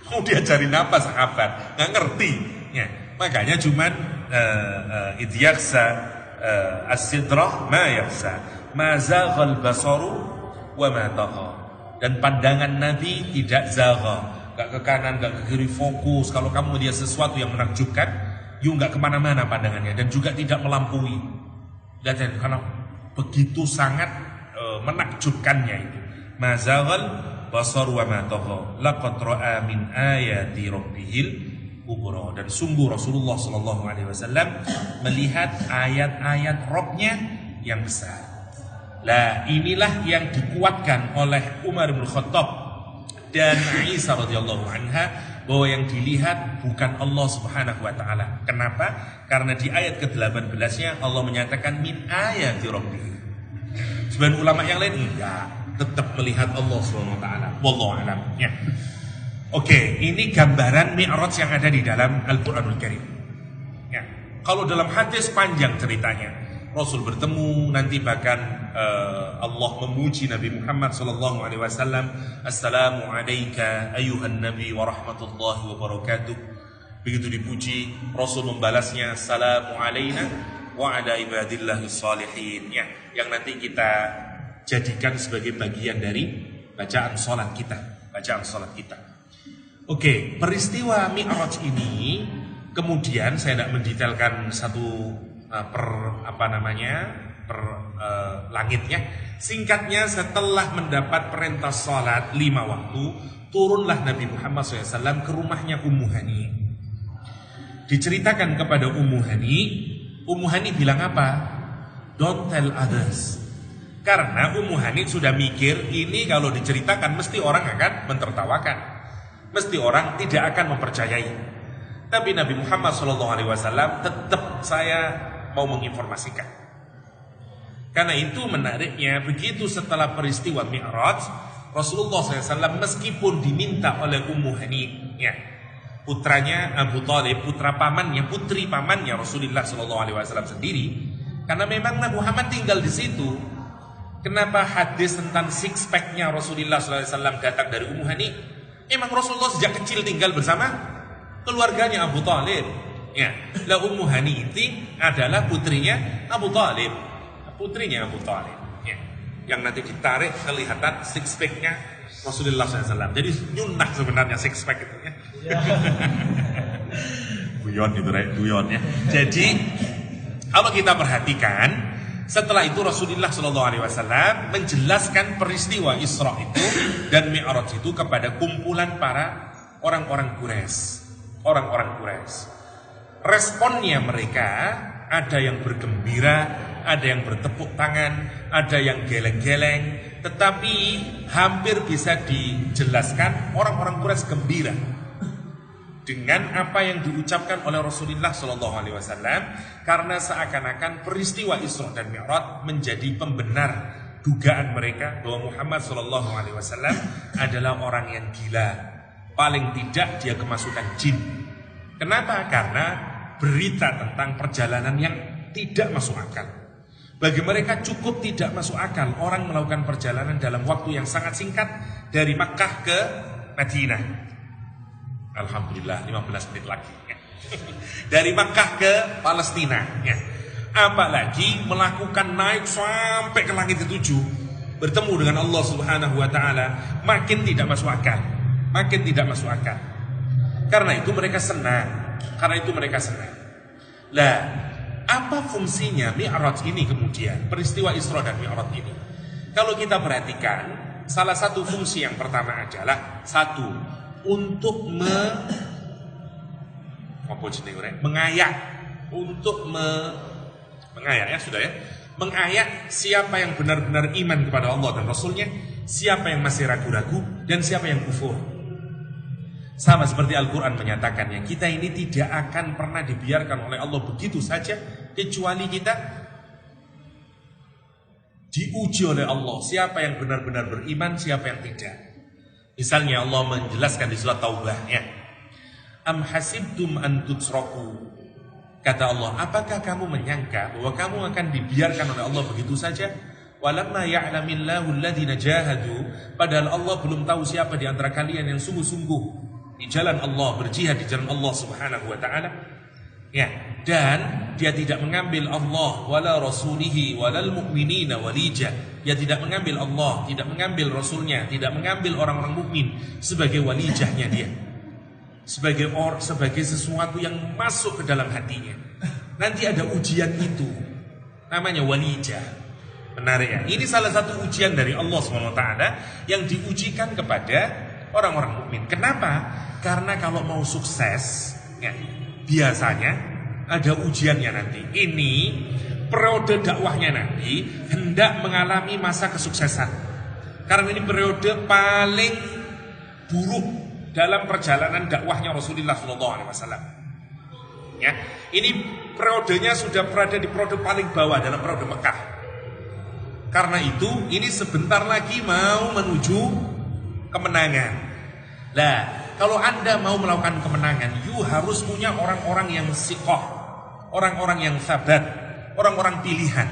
Mau diajarin apa sahabat? Nggak ngerti. Ya, makanya cuman idyaghsa as-sidrah ma yaghsa, ma zaghal basaru wa ma tagha. Dan pandangan Nabi tidak zagha, nggak ke kanan, nggak ke kiri, fokus. Kalau kamu melihat sesuatu yang menakjubkan, you nggak kemana-mana pandangannya, dan juga tidak melampaui. Dan karena begitu sangat menakjubkannya itu. Mazaghal basar wa ma tagha, laqad ra'a min ayati rabbihil kubra. Dan sungguh Rasulullah sallallahu alaihi wasallam melihat ayat-ayat Rabbnya yang besar. Lah inilah yang dikuatkan oleh Umar bin Khattab dan Aisyah radhiyallahu anha, bahwa yang dilihat bukan Allah Subhanahu wa taala. Kenapa? Karena di ayat ke-18-nya Allah menyatakan min ayati rabbih. Sebagian ulama yang lain enggak, tetap melihat Allah Subhanahu wa taala. Wallahu a'lam. Ya. Oke, ini gambaran Mi'raj yang ada di dalam Al-Qur'anul Karim. Ya. Kalau dalam hadis panjang ceritanya, Rasul bertemu, nanti bahkan Allah memuji Nabi Muhammad sallallahu alaihi wasallam, assalamu alayka ayuhan nabi wa rahmatullahi wa barakatuh. Begitu dipuji, Rasul membalasnya assalamu alayna wa ala ibadillahi salihin, ya, yang nanti kita jadikan sebagai bagian dari bacaan salat kita. Oke, peristiwa Mi'raj ini kemudian saya tidak mendetailkan satu langitnya. Singkatnya, setelah mendapat perintah salat 5 waktu, turunlah Nabi Muhammad SAW ke rumahnya Ummu Hani. Diceritakan kepada Ummu Hani bilang apa? Don't tell others. Karena Ummu Hani sudah mikir, ini kalau diceritakan mesti orang akan mentertawakan, mesti orang tidak akan mempercayai. Tapi Nabi Muhammad SAW tetap, saya mau menginformasikan. Karena itu menariknya, begitu setelah peristiwa Mi'raj, Rasulullah SAW meskipun diminta oleh Ummu Hani, ya, putranya Abu Thalib, putra pamannya, putri pamannya Rasulullah SAW sendiri, karena memang Nabi Muhammad tinggal di situ. Kenapa hadis tentang six pack-nya Rasulullah SAW datang dari Ummu Hani? Memang Rasulullah sejak kecil tinggal bersama keluarganya Abu Thalib. Ya, lah Ummu Hani itu adalah putrinya Abu Thalib, ya, yang nanti ditarik kelihatan six pack-nya Rasulullah SAW. Jadi nyunah sebenarnya six pack itu, ya. Guyon itu, guyon ya. Jadi kalau kita perhatikan, Setelah itu Rasulullah SAW menjelaskan peristiwa Isra itu dan Mi'raj itu kepada kumpulan para orang-orang Quraisy. Responnya mereka, ada yang bergembira, ada yang bertepuk tangan, ada yang geleng-geleng, tetapi hampir bisa dijelaskan orang-orang Quraisy gembira dengan apa yang diucapkan oleh Rasulullah SAW, karena seakan-akan peristiwa Isra dan Mi'raj menjadi pembenar dugaan mereka bahwa Muhammad SAW adalah orang yang gila, paling tidak dia kemasukan jin. Kenapa? Karena berita tentang perjalanan yang tidak masuk akal. Bagi mereka cukup tidak masuk akal orang melakukan perjalanan dalam waktu yang sangat singkat dari Makkah ke Madinah. Alhamdulillah 15 menit lagi ya. Dari Makkah ke Palestina ya. Apalagi melakukan naik sampai ke langit ketujuh, bertemu dengan Allah Subhanahu wa taala, makin tidak masuk akal. Karena itu mereka senang. Lah, apa fungsinya Mi'raj ini kemudian? Peristiwa Isra dan Mi'raj ini, kalau kita perhatikan, salah satu fungsi yang pertama adalah untuk mengayak siapa yang benar-benar iman kepada Allah dan Rasulnya, siapa yang masih ragu-ragu, dan siapa yang kufur. Sama seperti Al-Quran menyatakannya, kita ini tidak akan pernah dibiarkan oleh Allah begitu saja, kecuali kita diuji oleh Allah, siapa yang benar-benar beriman, siapa yang tidak. Misalnya Allah menjelaskan di surat Taubah ya, am hasibtum an tutsraku, kata Allah, apakah kamu menyangka bahwa kamu akan dibiarkan oleh Allah begitu saja? Walamma ya'lamillahu alladhina jahadu, padahal Allah belum tahu siapa di antara kalian yang sungguh-sungguh di jalan Allah, berjihad di jalan Allah Subhanahu wa taala. Ya, dan dia tidak mengambil Allah wala rasulihi walal mu'minina walija. Dia tidak mengambil Allah, tidak mengambil Rasulnya, tidak mengambil orang-orang mukmin sebagai walijahnya dia, sebagai sesuatu yang masuk ke dalam hatinya. Nanti ada ujian itu, namanya walijah. Menarik ya. Ini salah satu ujian dari Allah SWT yang diujikan kepada orang-orang mukmin. Kenapa? Karena kalau mau sukses ya, biasanya ada ujiannya nanti. Ini periode dakwahnya nanti hendak mengalami masa kesuksesan. Karena ini periode paling buruk dalam perjalanan dakwahnya Rasulullah SAW. Ya, ini periodenya sudah berada di periode paling bawah dalam periode Mekah. Karena itu ini sebentar lagi mau menuju kemenangan. Nah, kalau Anda mau melakukan kemenangan, you harus punya orang-orang yang siqah, orang-orang yang sabat, orang-orang pilihan.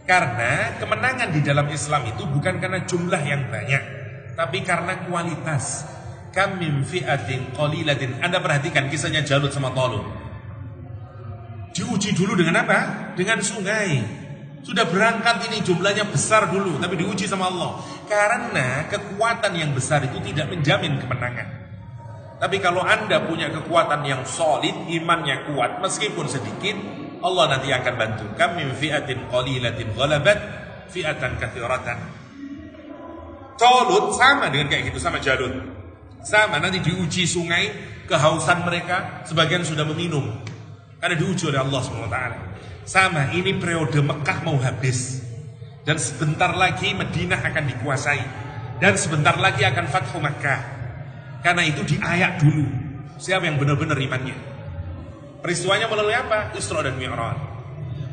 Karena kemenangan di dalam Islam itu bukan karena jumlah yang banyak, tapi karena kualitas. Kam min fi'atin qalilatin. Anda perhatikan kisahnya Jalut sama Talut. Diuji dulu dengan apa? Dengan sungai. Sudah berangkat ini jumlahnya besar dulu, tapi diuji sama Allah. Karena kekuatan yang besar itu tidak menjamin kemenangan. Tapi kalau Anda punya kekuatan yang solid, imannya kuat, meskipun sedikit, Allah nanti akan bantu. Kam min fi'atin qalilatin ghalabat fi'atan katsiratan. Talut sama dengan kayak gitu, sama Jalut. Sama, nanti diuji sungai, kehausan mereka, sebagian sudah meminum karena diuji oleh Allah SWT. Sama, ini periode Mekah mau habis, dan sebentar lagi Madinah akan dikuasai, dan sebentar lagi akan Fathu Makkah. Karena itu diayak dulu siapa yang benar-benar imannya. Peristiwanya melalui apa? Isra dan Mi'raj.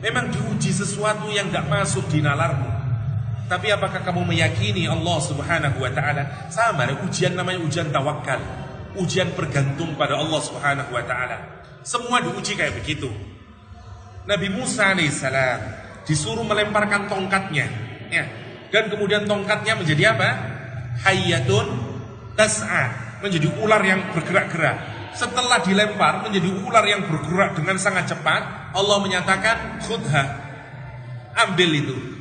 Memang diuji sesuatu yang gak masuk di nalarmu. Tapi apakah kamu meyakini Allah Subhanahu wa ta'ala? Sama, ujian namanya ujian tawakal, ujian bergantung pada Allah Subhanahu wa ta'ala. Semua diuji kayak begitu. Nabi Musa alaihissalam disuruh melemparkan tongkatnya ya. Dan kemudian tongkatnya menjadi apa? Hayyatun tas'a, menjadi ular yang bergerak-gerak. Setelah dilempar menjadi ular yang bergerak dengan sangat cepat, Allah menyatakan khudha, ambil itu.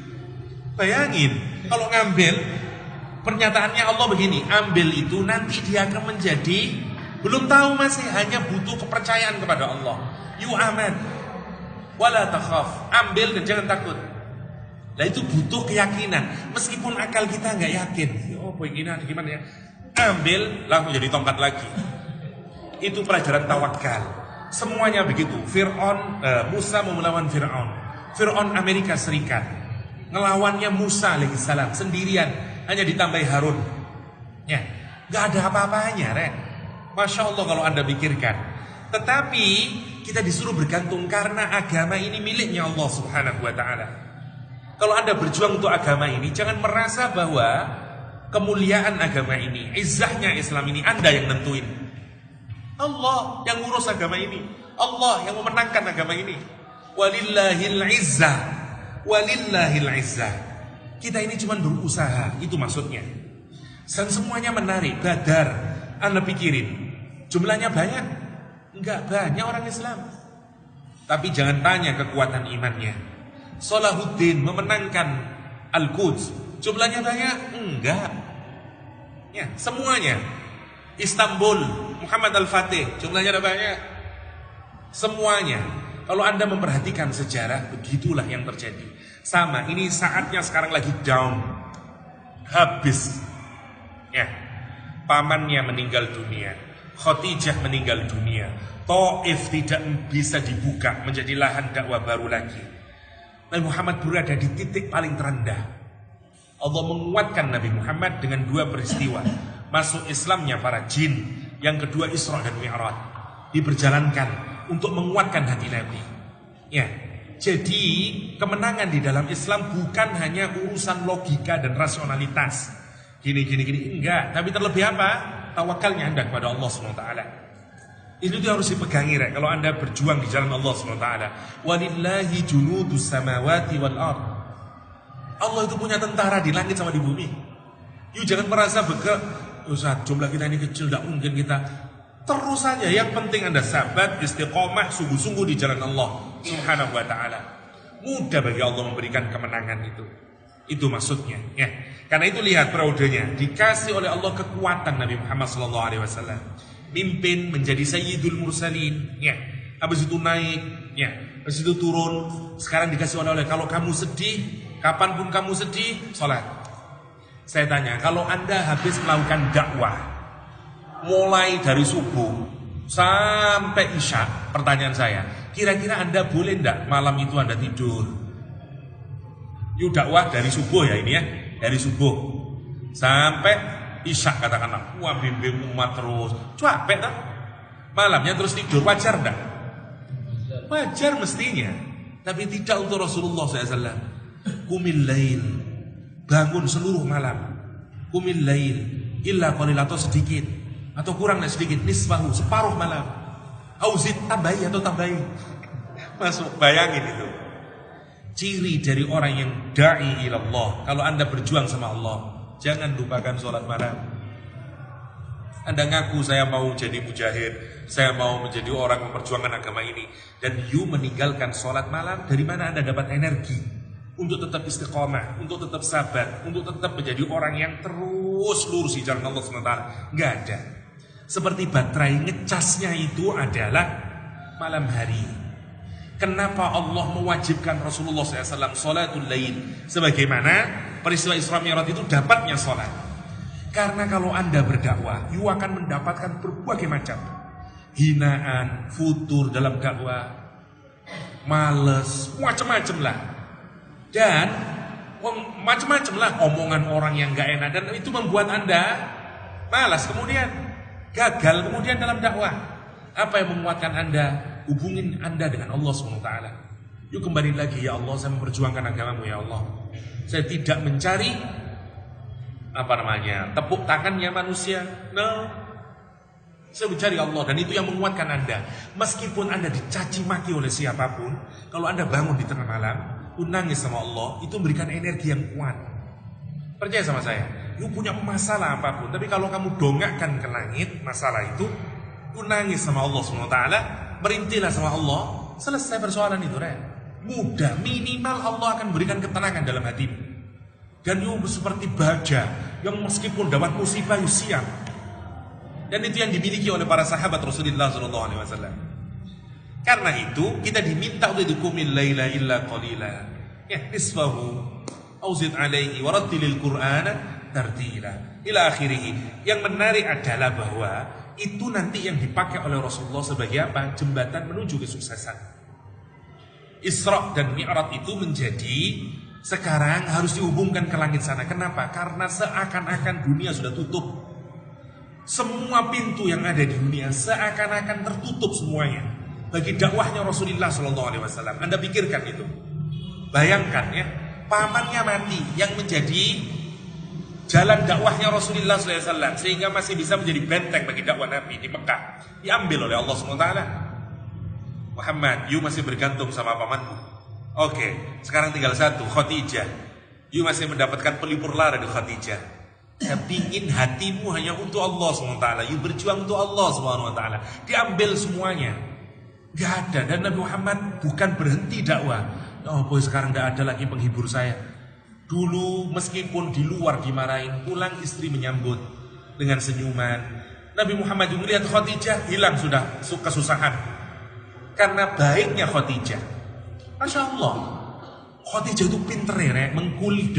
Bayangin kalau ngambil, pernyataannya Allah begini, ambil itu, nanti dia akan menjadi, belum tahu, masih hanya butuh kepercayaan kepada Allah. You aman. Wala takhaf, ambil dan jangan takut. Nah itu butuh keyakinan. Meskipun akal kita nggak yakin, oh begini gimana ya? Ambil, langsung jadi tongkat lagi. Itu pelajaran tawakal. Semuanya begitu. Musa mau melawan Fir'aun. Fir'aun Amerika Serikat. Ngelawannya Musa alaihissalam sendirian, hanya ditambahi Harun. Ya, nggak ada apa-apanya, Ren. Masya Allah kalau Anda pikirkan. Tetapi kita disuruh bergantung karena agama ini miliknya Allah Subhanahu wa Ta'ala. Kalau Anda berjuang untuk agama ini, jangan merasa bahwa kemuliaan agama ini, izzahnya Islam ini Anda yang nentuin. Allah yang ngurus agama ini, Allah yang memenangkan agama ini. Walillahil izzah, walillahil izzah. Kita ini cuma berusaha, itu maksudnya. Dan semuanya menarik. Badar, Anda pikirin, jumlahnya banyak? Enggak banyak orang Islam. Tapi jangan tanya kekuatan imannya. Salahuddin memenangkan Al-Quds, jumlahnya banyak? Enggak. Ya, semuanya. Istanbul, Muhammad Al-Fatih, jumlahnya ada banyak? Semuanya. Kalau Anda memperhatikan sejarah, begitulah yang terjadi. Sama, ini saatnya sekarang lagi down. Habis. Ya, pamannya meninggal dunia, Khadijah meninggal dunia, Taif tidak bisa dibuka menjadi lahan dakwah baru lagi. Nabi Muhammad berada di titik paling terendah. Allah menguatkan Nabi Muhammad dengan dua peristiwa. Masuk Islamnya para jin, yang kedua Isra dan Mi'raj. Diperjalankan untuk menguatkan hati Nabi. Ya, jadi kemenangan di dalam Islam bukan hanya urusan logika dan rasionalitas. Gini, enggak. Tapi terlebih apa? Tawakalnya Anda kepada Allah SWT. Itu harus dipegangi, Rek. Kalau Anda berjuang di jalan Allah SWT. Walillahi junudus samawati wal ard. Allah itu punya tentara di langit sama di bumi. You jangan merasa Ustaz, jumlah kita ini kecil, tidak mungkin kita. Terus saja, yang penting Anda sabat, istiqomah, sungguh-sungguh di jalan Allah Subhanahu wa Ta'ala. Mudah bagi Allah memberikan kemenangan itu. Itu maksudnya, ya. Karena itu lihat periodenya, dikasih oleh Allah kekuatan Nabi Muhammad SAW, mimpin menjadi Sayyidul Mursalin, ya. Habis itu naik, ya. Habis itu turun. Sekarang dikasih oleh Allah, kalau kamu sedih, kapanpun kamu sedih, sholat. Saya tanya, kalau Anda habis melakukan dakwah, mulai dari subuh sampai isya, pertanyaan saya, kira-kira Anda boleh enggak malam itu Anda tidur? Yuk dakwah dari subuh ya ini ya, dari subuh sampai isya katakanlah, wah bimbing umat terus, capek tak? Malamnya terus tidur, wajar enggak? Wajar mestinya, tapi tidak untuk Rasulullah SAW. Qumil lail, bangun seluruh malam. Qumil lail illa qalil, atau sedikit atau kurang sedikit, nisfahu, separuh malam. Auzid, tambahi atau tambahi. Masuk, bayangin itu. Ciri dari orang yang da'i ilallah. Kalau Anda berjuang sama Allah, jangan lupakan sholat malam. Anda ngaku saya mau jadi mujahid, saya mau menjadi orang memperjuangkan agama ini, dan you meninggalkan sholat malam, dari mana Anda dapat energi untuk tetap istiqomah, untuk tetap sabar, untuk tetap menjadi orang yang terus lurus di jalan Allah SWT? Nggak ada. Seperti baterai, ngecasnya itu adalah malam hari. Kenapa Allah mewajibkan Rasulullah SAW sholatul lail? Sebagaimana peristiwa Isra Mi'raj itu dapatnya sholat. Karena kalau Anda berdakwah, you akan mendapatkan berbagai macam hinaan, futur dalam dakwah, males, macam-macam lah. Dan macam-macam lah omongan orang yang gak enak. Dan itu membuat Anda malas, kemudian gagal kemudian dalam dakwah. Apa yang menguatkan Anda? Hubungin Anda dengan Allah SWT. Yuk kembali lagi, ya Allah, saya memperjuangkan agamamu ya Allah. Saya tidak mencari tepuk tangannya manusia. No, saya mencari Allah, dan itu yang menguatkan Anda. Meskipun Anda dicaci maki oleh siapapun, kalau Anda bangun di tengah malam, nangis sama Allah, itu memberikan energi yang kuat. Percaya sama saya, lu punya masalah apapun, tapi kalau kamu dongakkan ke langit masalah itu, lu nangis sama Allah SWT, merintihlah sama Allah, selesai persoalan itu, mudah. Minimal Allah akan berikan ketenangan dalam hatimu. Dan you seperti baja yang meskipun dapat musibah, you siap. Dan itu yang dimiliki oleh para sahabat Rasulullah SAW. Karena itu kita diminta untuk qumil laila illa qalila. Ya, nisfahu au zid alaihi warattilil qur'ana tartila. Ila akhirih. Yang menarik adalah bahwa itu nanti yang dipakai oleh Rasulullah sebagai apa? Jembatan menuju kesuksesan. Isra dan Mi'raj itu menjadi sekarang harus dihubungkan ke langit sana. Kenapa? Karena seakan-akan dunia sudah tutup. Semua pintu yang ada di dunia seakan-akan tertutup semuanya bagi dakwahnya Rasulullah SAW. Anda pikirkan itu. Bayangkan ya, pamannya mati yang menjadi jalan dakwahnya Rasulullah SAW sehingga masih bisa menjadi benteng bagi dakwah Nabi di Mekah. Diambil oleh Allah SWT. Muhammad, you masih bergantung sama pamanmu. Oke, sekarang tinggal satu, Khadijah. You masih mendapatkan pelipur lara di Khadijah. Kepingin hatimu hanya untuk Allah SWT. You berjuang untuk Allah SWT. Diambil semuanya. Gak ada. Dan Nabi Muhammad bukan berhenti dakwah. Oh boy, sekarang gak ada lagi penghibur saya. Dulu meskipun di luar dimarahin, pulang istri menyambut dengan senyuman. Nabi Muhammad juga melihat Khadijah, hilang sudah kesusahan. Karena baiknya Khadijah. Masya Allah, Khadijah itu pinter ya, mengcooling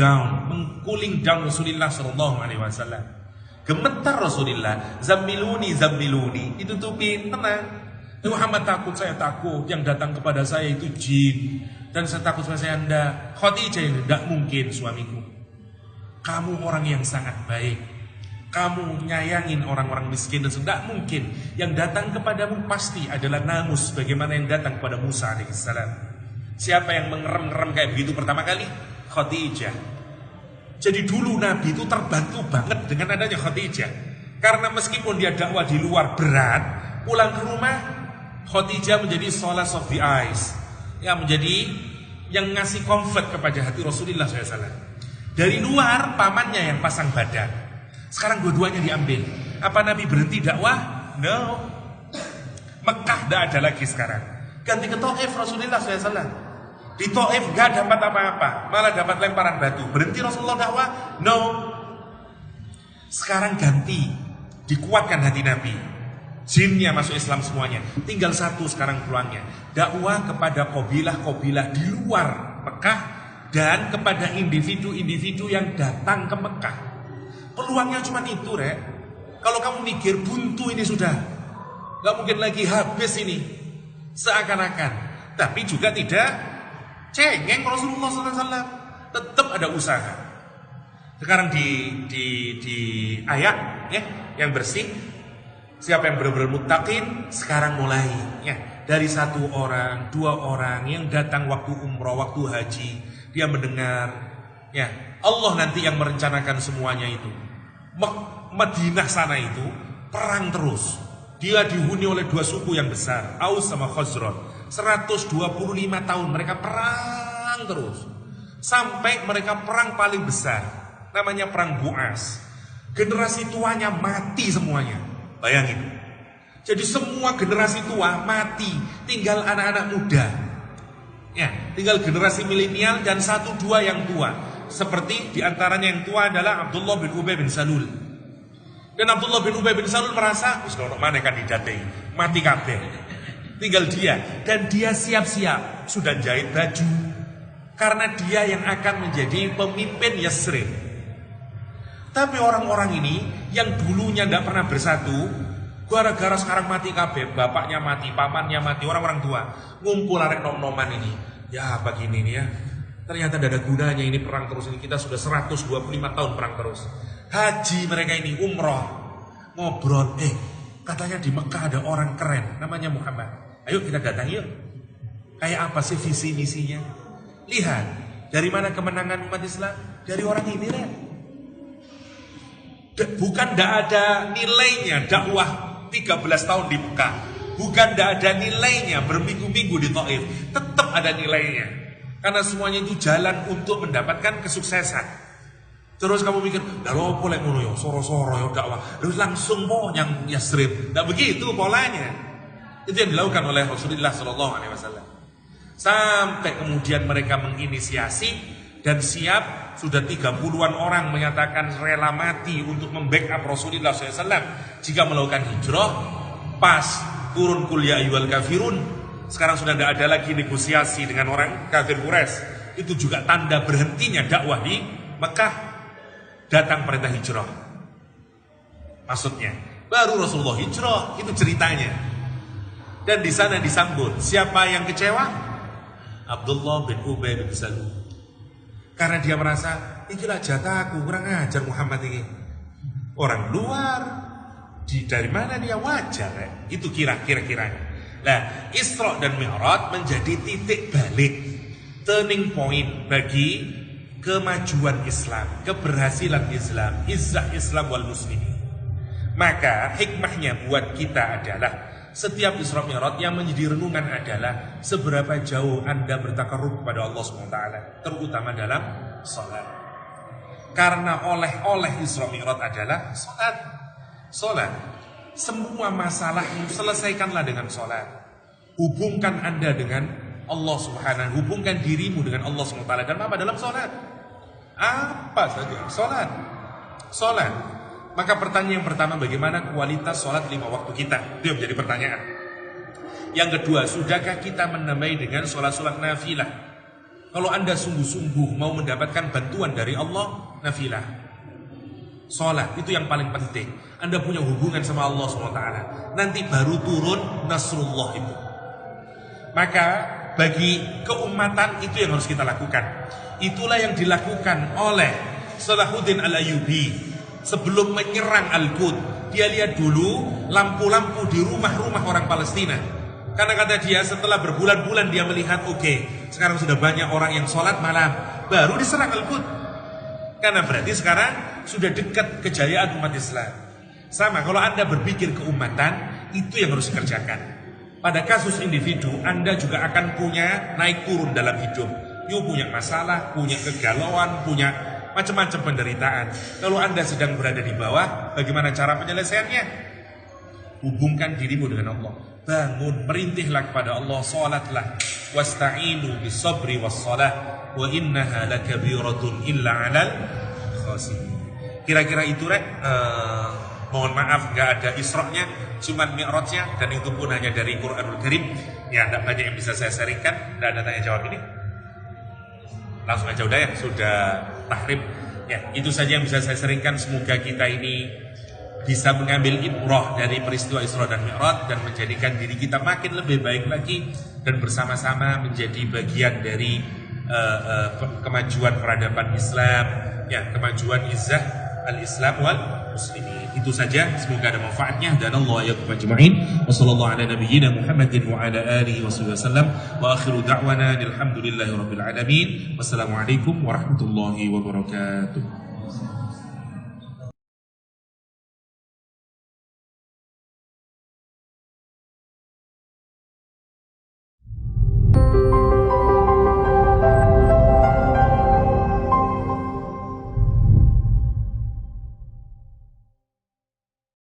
down Rasulullah SAW. Gemetar Rasulullah, zammiluni, ditutupin, tenang. Muhammad takut, saya takut. Yang datang kepada saya itu jin, dan saya takut sama saya Anda. Khadijah ini tidak mungkin suamiku. Kamu orang yang sangat baik. Kamu nyayangin orang-orang miskin dan tidak mungkin. Yang datang kepadamu pasti adalah namus, bagaimana yang datang kepada Musa alaihissalam. Siapa yang mengerem-ngerem kayak begitu pertama kali? Khadijah. Jadi dulu Nabi itu terbantu banget dengan adanya Khadijah. Karena meskipun dia dakwah di luar berat, pulang ke rumah Khadijah menjadi solace of the eyes, yang menjadi yang ngasih comfort kepada hati Rasulullah SAW. Dari luar pamannya yang pasang badan. Sekarang dua-duanya diambil. Apa Nabi berhenti dakwah? No. Mekah tidak ada lagi sekarang. Ganti ke Taif Rasulullah SAW. Di Taif gak dapat apa-apa, malah dapat lemparan batu. Berhenti Rasulullah dakwah? No. Sekarang ganti, dikuatkan hati Nabi. Jinnya masuk Islam semuanya. Tinggal satu sekarang peluangnya, dakwah kepada kabilah-kabilah di luar Mekah dan kepada individu-individu yang datang ke Mekah. Peluangnya cuma itu, Rek. Kalau kamu mikir buntu ini sudah gak mungkin lagi habis ini, seakan-akan. Tapi juga tidak cengeng Rasulullah SAW. Tetap ada usaha. Sekarang di ayat ya, yang bersih, siapa yang benar-benar muttaqin, sekarang mulai ya, dari satu orang, dua orang yang datang waktu umroh, waktu haji, dia mendengar ya, Allah nanti yang merencanakan semuanya itu. Madinah sana itu perang terus. Dia dihuni oleh dua suku yang besar, Aus sama Khazraj. 125 tahun mereka perang terus. Sampai mereka perang paling besar, namanya perang Bu'as. Generasi tuanya mati semuanya. Bayangin. Jadi semua generasi tua mati, tinggal anak-anak muda. Ya, tinggal generasi milenial dan 1-2 yang tua. Seperti diantaranya yang tua adalah Abdullah bin Ubay bin Salul. Dan Abdullah bin Ubay bin Salul merasa, wis ono maneh kandidatnya, mati kabeh. Tinggal dia, dan dia siap-siap sudah jahit baju karena dia yang akan menjadi pemimpin Yasrib. Tapi orang-orang ini yang dulunya tidak pernah bersatu, gara-gara sekarang mati kabeh, bapaknya mati, pamannya mati, orang-orang tua ngumpul arek nom-noman ini. Ya begini nih ya, ternyata tidak ada gunanya ini perang terus ini. Kita sudah 125 tahun perang terus. Haji mereka ini umroh, ngobrol, katanya di Mekah ada orang keren namanya Muhammad. Ayo kita datang yuk. Kayak apa sih visi misinya? Lihat, dari mana kemenangan umat Islam? Dari orang ini, Ren. Bukan tidak ada nilainya dakwah 13 tahun di Mekah. Bukan tidak ada nilainya berminggu-minggu di Taif. Tetap ada nilainya. Karena semuanya itu jalan untuk mendapatkan kesuksesan. Terus kamu mikir, "Lha opo lek ngono yo, soro-soro yo dakwah." Terus langsung mau yang Yasrib. Enggak begitu polanya. Itu yang dilakukan oleh Rasulullah SAW. Sampai kemudian mereka menginisiasi dan siap, sudah 30-an orang menyatakan rela mati untuk membackup Rasulullah SAW jika melakukan hijrah. Pas turun kul ya ayyuhal kafirun, Sekarang sudah tidak ada lagi negosiasi dengan orang kafir Quraisy. Itu juga tanda berhentinya dakwah di Mekah. Datang perintah hijrah. Maksudnya, baru Rasulullah hijrah, itu ceritanya. Dan di sana disambut. Siapa yang kecewa? Abdullah bin Ubay bin Salul. Karena dia merasa, inilah jatahku, kurang ajar Muhammad ini. Orang luar, dari mana dia wajar ya? Itu kira-kiranya. Nah, Isra dan Mi'raj menjadi titik balik, turning point bagi kemajuan Islam, keberhasilan Islam, izzah Islam wal muslimin. Maka hikmahnya buat kita adalah setiap Isra Mi'raj yang menjadi renungan adalah seberapa jauh Anda bertakarrub kepada Allah SWT, terutama dalam salat. Karena oleh Isra Mi'raj adalah salat. Salat. Semua masalahmu selesaikanlah dengan salat. Hubungkan Anda dengan Allah Subhanahu, hubungkan dirimu dengan Allah SWT dan apa dalam salat? Apa saja? Salat. Salat. Maka pertanyaan yang pertama, bagaimana kualitas sholat 5 waktu kita? Itu yang menjadi pertanyaan. Yang kedua, sudahkah kita menambahi dengan sholat-sholat nafilah? Kalau Anda sungguh-sungguh mau mendapatkan bantuan dari Allah, nafilah. Sholat, itu yang paling penting. Anda punya hubungan sama Allah SWT. Nanti baru turun Nasrullah itu. Maka bagi keumatan itu yang harus kita lakukan. Itulah yang dilakukan oleh Salahuddin Al-Ayyubi. Sebelum menyerang Al-Quds, dia lihat dulu lampu-lampu di rumah-rumah orang Palestina. Karena kata dia setelah berbulan-bulan dia melihat, oke, sekarang sudah banyak orang yang sholat malam, baru diserang Al-Quds. Karena berarti sekarang sudah dekat kejayaan umat Islam. Sama, kalau Anda berpikir keumatan, itu yang harus dikerjakan. Pada kasus individu, Anda juga akan punya naik turun dalam hidup. You punya masalah, punya kegalauan, punya macam-macam penderitaan. Kalau Anda sedang berada di bawah, bagaimana cara penyelesaiannya? Hubungkan dirimu dengan Allah. Bangun, merintihlah kepada Allah, salatlah. Wasta'inu bis-sabri was-salah wa innaha lakabiratun illa 'alal khashiyin. Kira-kira itu mohon maaf enggak ada Isra-nya, cuman Mi'raj-nya, dan itu pun hanya dari Quranul Karim. Ya, enggak banyak yang bisa saya sharingkan. Enggak ada tanya jawab ini. Langsung aja udah ya, sudah tahrim. Ya, itu saja yang bisa saya seringkan. Semoga kita ini bisa mengambil ibrah dari peristiwa Isra dan Mi'raj dan menjadikan diri kita makin lebih baik lagi dan bersama-sama menjadi bagian dari kemajuan peradaban Islam, ya, kemajuan izzah al-Islam wal muslimin. Itu saja, semoga ada manfaatnya dan Allah ya ajma'in. Wassallallahu ala nabiyyina Muhammadin wa ala alihi wasallam wa akhiru da'wana alhamdulillahi rabbil alamin. Wassalamualaikum warahmatullahi wabarakatuh.